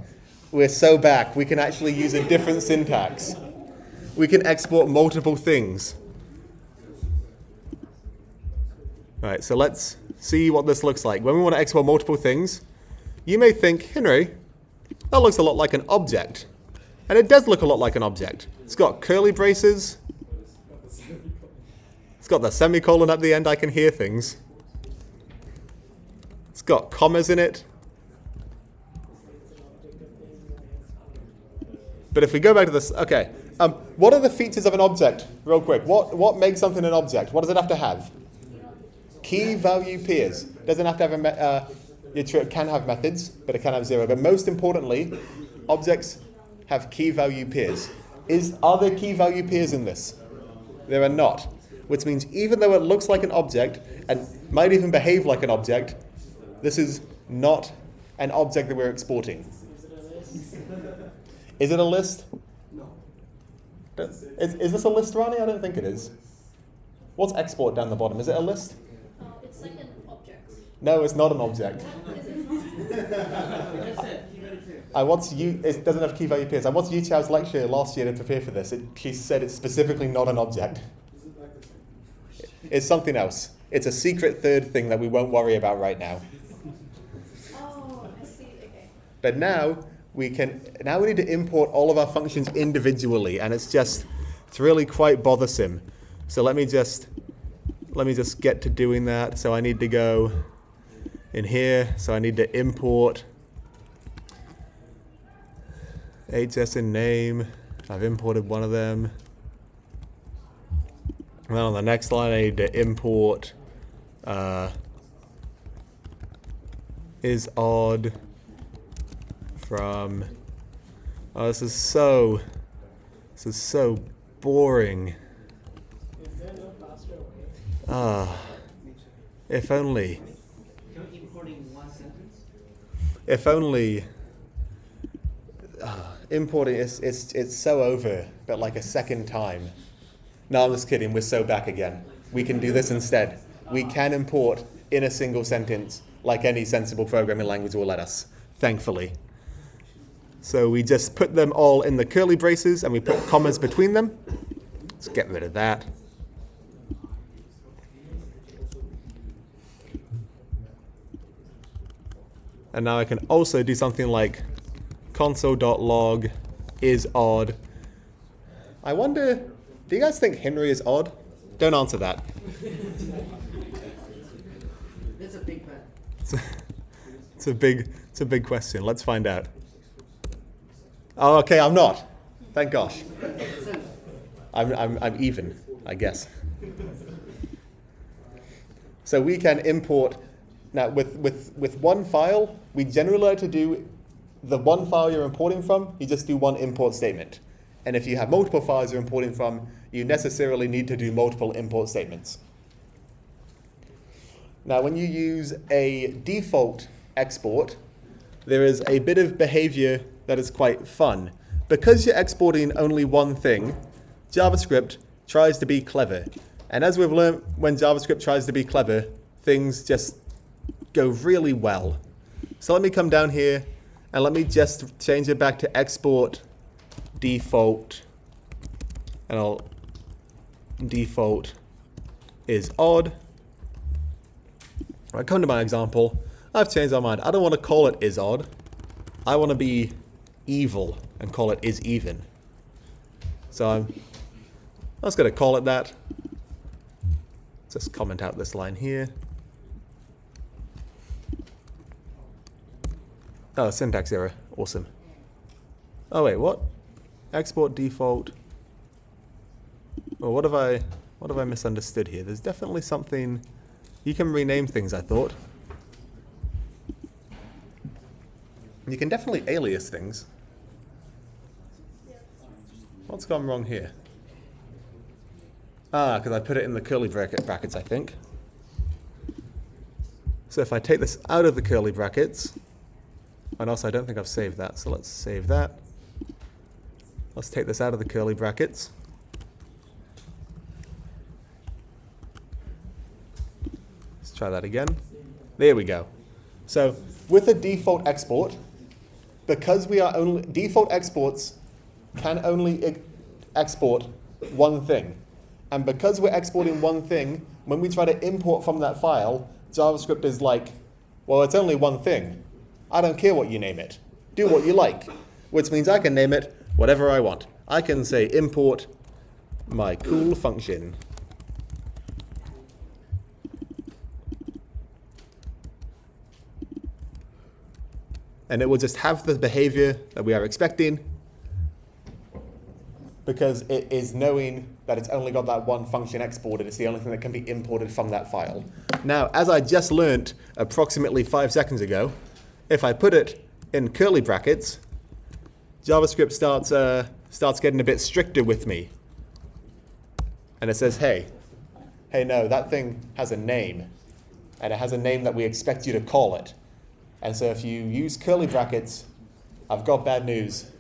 We're so back. We can actually use a different syntax. We can export multiple things. All right, so let's see what this looks like. When we want to export multiple things, you may think, Henry, that looks a lot like an object. And it does look a lot like an object. It's got curly braces. It's got the semicolon at the end. I can hear things. It's got commas in it. But if we go back to this, okay. What are the features of an object, real quick? What makes something an object? What does it have to have? Key value pairs. Doesn't have to have it can have methods, but it can have 0. But most importantly, objects have key value pairs. Are there key value pairs in this? There are not. Which means even though it looks like an object and might even behave like an object, this is not an object that we're exporting. Is it a list? No. Is this a list, Rani? I don't think it is. What's export down the bottom? Is it a list? It's like an object. No, it's not an object. It doesn't have key value pairs. I watched Yu Chao's lecture last year to prepare for this. She said it's specifically not an object. It's something else. It's a secret third thing that we won't worry about right now. Oh, I see. Okay. But now we need to import all of our functions individually, and it's really quite bothersome. So let me just get to doing that. So I need to go in here. So I need to import HS in name. I've imported one of them. And then on the next line, I need to import is odd from. Oh, this is so boring. If only. Can we import in one sentence? If only. Importing, it's so over, but like a second time. No, I'm just kidding. We're so back again. We can do this instead. We can import in a single sentence like any sensible programming language will let us, thankfully. So we just put them all in the curly braces and we put commas between them. Let's get rid of that. And now I can also do something like console.log is odd. I wonder, do you guys think Henry is odd? Don't answer that. That's a big bet. It's a big question. Let's find out. Oh, okay, I'm not. Thank gosh. I'm even, I guess. So we can import now with one file. We generally like to do the one file you're importing from. You just do one import statement, and if you have multiple files you're importing from, you necessarily need to do multiple import statements. Now, when you use a default export, there is a bit of behavior that is quite fun. Because you're exporting only one thing, JavaScript tries to be clever. And as we've learned, when JavaScript tries to be clever, things just go really well. So let me come down here and let me just change it back to export default. And I'll default is odd. When I come to my example, I've changed my mind. I don't want to call it is odd. I want to be evil and call it is even. So I'm just going to call it that. Just comment out this line here. Oh, syntax error. Awesome. Oh wait, what? Export default. Well, what have I misunderstood here? There's definitely something. You can rename things, I thought. You can definitely alias things. What's gone wrong here? Ah, because I put it in the curly brackets, I think. So if I take this out of the curly brackets, and also I don't think I've saved that, so let's save that. Let's take this out of the curly brackets. Let's try that again. There we go. So with a default export, because we are only, default exports can only export one thing. And because we're exporting one thing, when we try to import from that file, JavaScript is like, well, it's only one thing. I don't care what you name it. Do what you like. Which means I can name it whatever I want. I can say import my cool function. And it will just have the behavior that we are expecting, because it is knowing that it's only got that one function exported. It's the only thing that can be imported from that file. Now, as I just learnt approximately 5 seconds ago, if I put it in curly brackets, JavaScript starts getting a bit stricter with me. And it says, hey, no, that thing has a name. And it has a name that we expect you to call it. And so if you use curly brackets, I've got bad news.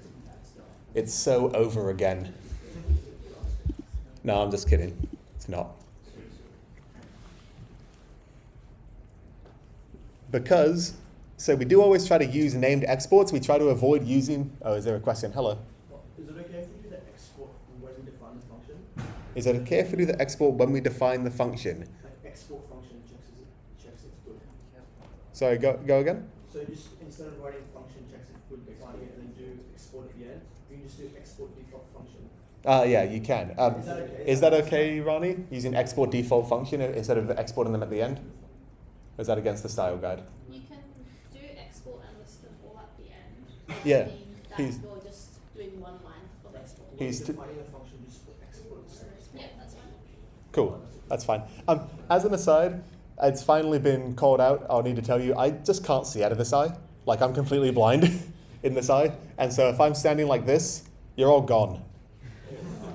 It's so over again. No, I'm just kidding. It's not. Because, so we do always try to use named exports. We try to avoid using, oh, is there a question? Hello. Is it okay if we do the export when we define the function? Is it okay if we do the export when we define the function? Like export function checks it's good. Sorry, go again? So just instead of writing function checks if good, defining it and then do export at the end, you can just do export default function. Yeah, you can. Is that okay, Ronnie? Using export default function instead of exporting them at the end? Or is that against the style guide? You can do export and list them all at the end. Yeah. That He's- you're just doing one line of export. He's Defining the function, just put export. Yeah, that's fine. Cool. That's fine. As an aside, it's finally been called out. I'll need to tell you, I just can't see out of this eye. Like, I'm completely blind in this eye. And so if I'm standing like this, you're all gone.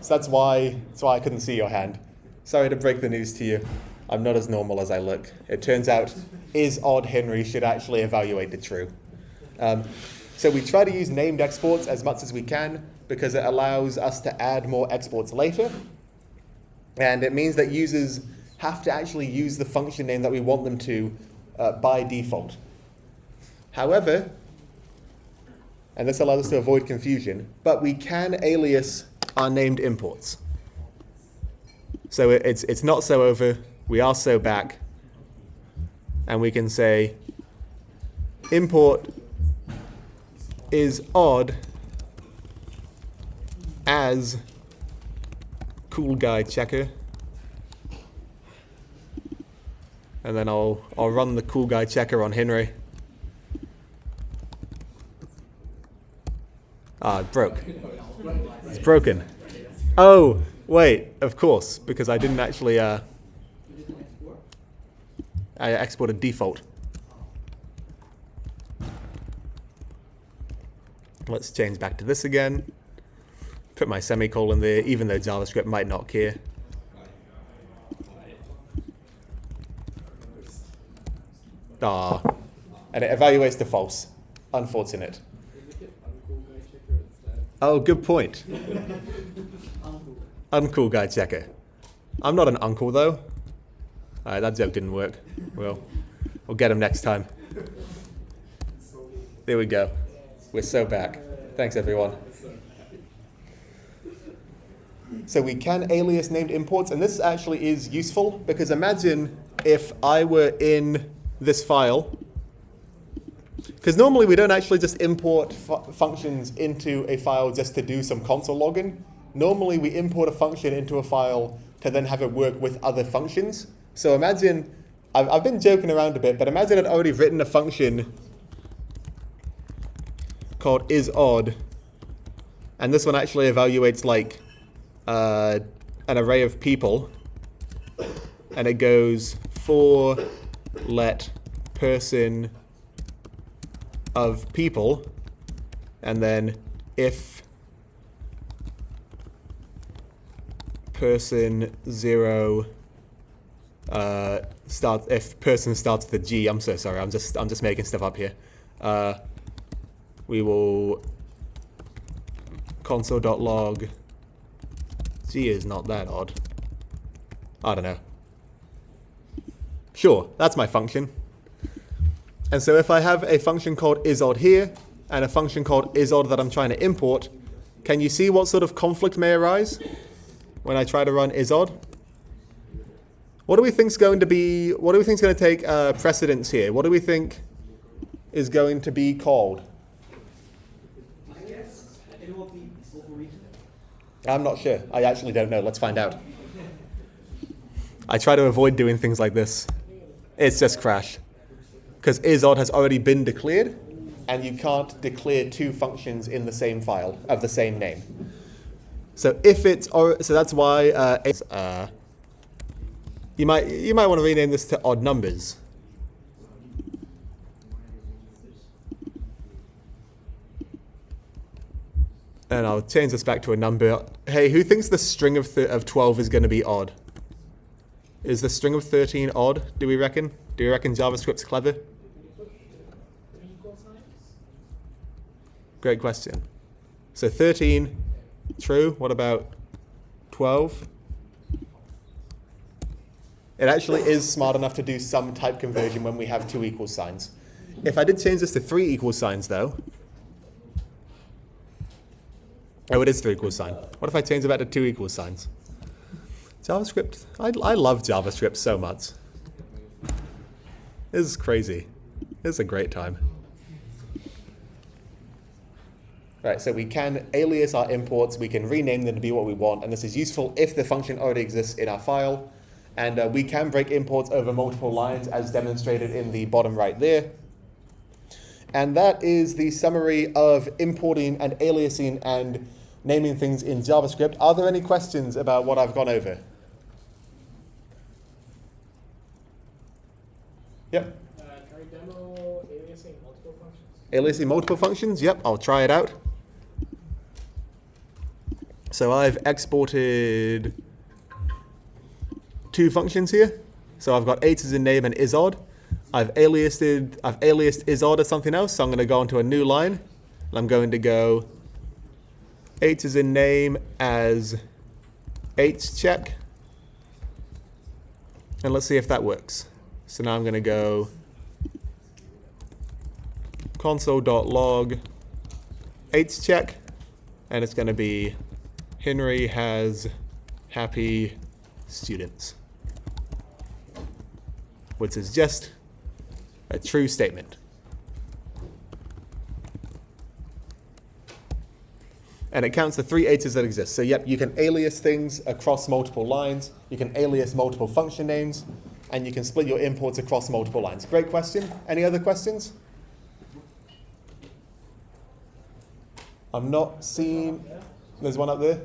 So that's why I couldn't see your hand. Sorry to break the news to you. I'm not as normal as I look. It turns out isOddHenry should actually evaluate the true. So we try to use named exports as much as we can because it allows us to add more exports later. And it means that users have to actually use the function name that we want them to by default. However, and this allows us to avoid confusion, but we can alias our named imports. So it's not so over, we are so back, and we can say import is odd as cool guy checker, and then I'll run the cool guy checker on Henry. Ah, it broke. It's broken. Oh, wait, of course, because I didn't actually, I exported default. Let's change back to this again. Put my semicolon there, even though JavaScript might not care. Ah, and it evaluates to false. Unfortunate. Oh, good point. Uncool guy checker. I'm not an uncle though. That joke didn't work. Well, we'll get him next time. There we go. We're so back. Thanks everyone. So we can alias named imports, and this actually is useful because imagine if I were in this file. Because normally we don't actually just import functions into a file just to do some console login. Normally we import a function into a file to then have it work with other functions. So imagine, I've been joking around a bit, but imagine I'd already written a function called isOdd, and this one actually evaluates like an array of people, and it goes for let person of people, and then if person 0 if person starts with a G, I'm so sorry, I'm just making stuff up here. We will console.log. G is not that odd. I don't know. Sure, that's my function. And so if I have a function called isOdd here and a function called isOdd that I'm trying to import, can you see what sort of conflict may arise when I try to run isOdd? What do we think is going to be? What do we think is going to take precedence here? What do we think is going to be called? I guess it will be overwritten. I'm not sure. I actually don't know. Let's find out. I try to avoid doing things like this. It's just crash. Because isOdd has already been declared, and you can't declare two functions in the same file of the same name. So if it's, so that's why you might want to rename this to odd numbers. And I'll change this back to a number. Hey, who thinks the string of 12 is going to be odd? Is the string of 13 odd, do we reckon? Do you reckon JavaScript's clever? Great question. So 13, true. What about 12? It actually is smart enough to do some type conversion when we have two equal signs. If I did change this to 3 equal signs though, oh, it is 3 equal sign. What if I change it back to 2 equal signs? JavaScript, I love JavaScript so much. This is crazy. This is a great time. Right, so we can alias our imports, we can rename them to be what we want, and this is useful if the function already exists in our file. And we can break imports over multiple lines as demonstrated in the bottom right there. And that is the summary of importing and aliasing and naming things in JavaScript. Are there any questions about what I've gone over? Yep. Can we demo aliasing multiple functions? Aliasing multiple functions? Yep, I'll try it out. So I've exported 2 functions here. So I've got 8 as in name and isodd. I've aliased isodd as something else, so I'm going to go onto a new line. And I'm going to go 8 as in name as hcheck. And let's see if that works. So now I'm going to go console.log hcheck, and it's going to be Henry has happy students, which is just a true statement. And it counts the 3 8s that exist. So yep, you can alias things across multiple lines, you can alias multiple function names, and you can split your imports across multiple lines. Great question. Any other questions? I'm not seeing, there's one up there.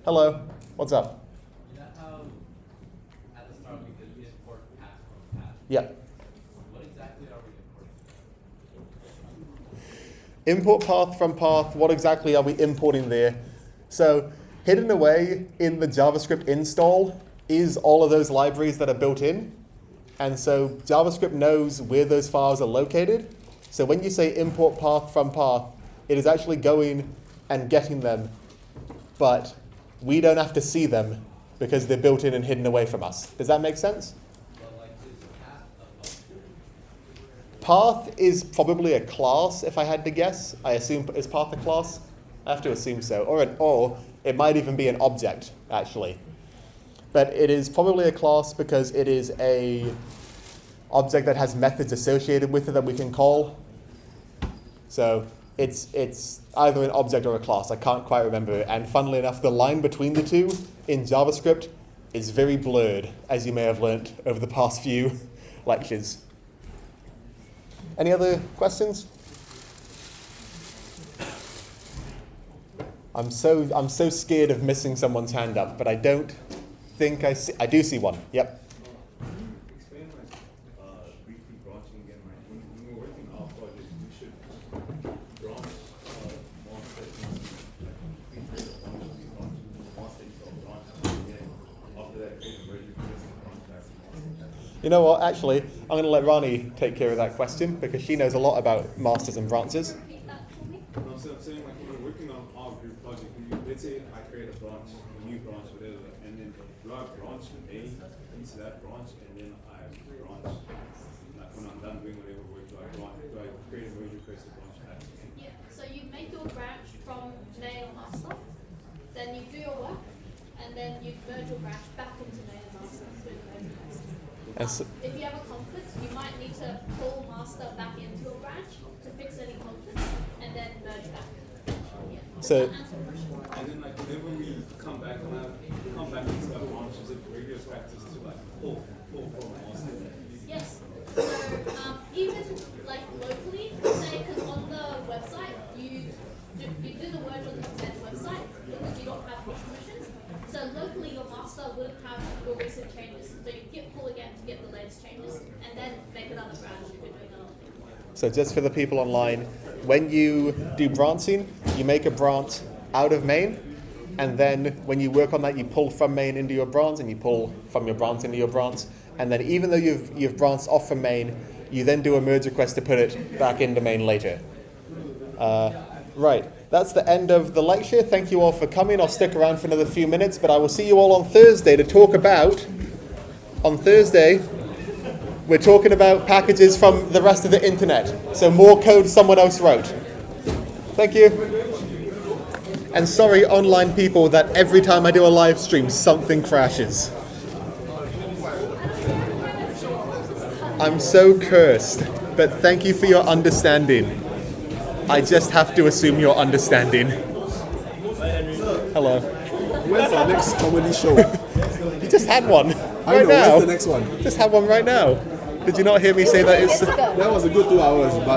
Hello, what's up? You know how at the start we could import path from path? Yeah. What exactly are we importing? Import path from path, what exactly are we importing there? So hidden away in the JavaScript install is all of those libraries that are built in. And so JavaScript knows where those files are located. So when you say import path from path, it is actually going and getting them, but we don't have to see them because they're built in and hidden away from us. Does that make sense? But like, is path a function? Path is probably a class, if I had to guess. I assume, is path a class? I have to assume so. Or it might even be an object, actually. But it is probably a class because it is a object that has methods associated with it that we can call. So it's either an object or a class. I can't quite remember. And funnily enough, the line between the two in JavaScript is very blurred, as you may have learnt over the past few lectures. Any other questions? I'm so scared of missing someone's hand up, but I don't think I see. I do see one. Yep. Explain briefly branching again. When we're working on our project, we should branch more statements. We create a bunch of these branches, more statements of branches, and then after that, create a merge request and branch back to master. You know what? Actually, I'm going to let Rani take care of that question because she knows a lot about masters and branches. No, so I'm saying like when we're working on our group project, let's say I create a branch, a new branch, whatever, and then do I branch A into that branch, and then I branch, like when I'm done doing whatever work, do I create a merge request to branch back? Yeah, so you make your branch from main and master, then you do your work, and then you merge your branch back into main and master through the merge request. If you have a conflict, you might need to pull master back into your branch to fix any conflicts, and then merge back. Yeah. So- Does that answer your question? And then like whenever we come back into that branch, is it regular practice to like pull from master? Yes. So even like locally, say because on the website you do the work on the dev website because you don't have push permissions. So locally your master wouldn't have your recent changes. So you git pull again to get the latest changes, and then make another branch if you're doing another thing. So just for the people online, when you do branching, you make a branch out of main, and then when you work on that, you pull from main into your branch, and you pull from your branch into your branch, and then even though you've branched off from main, you then do a merge request to put it back into main later. Right, that's the end of the lecture. Thank you all for coming. I'll stick around for another few minutes, but I will see you all on Thursday to talk about, on Thursday, we're talking about packages from the rest of the internet. So more code someone else wrote. Thank you. And sorry, online people, that every time I do a live stream, something crashes. I'm so cursed, but thank you for your understanding. I just have to assume your understanding. Hello. When's our next comedy show? You just had one I right know, now. when's the next one? Just had one right now. Did you not hear me say that it's... That was a good 2 hours, but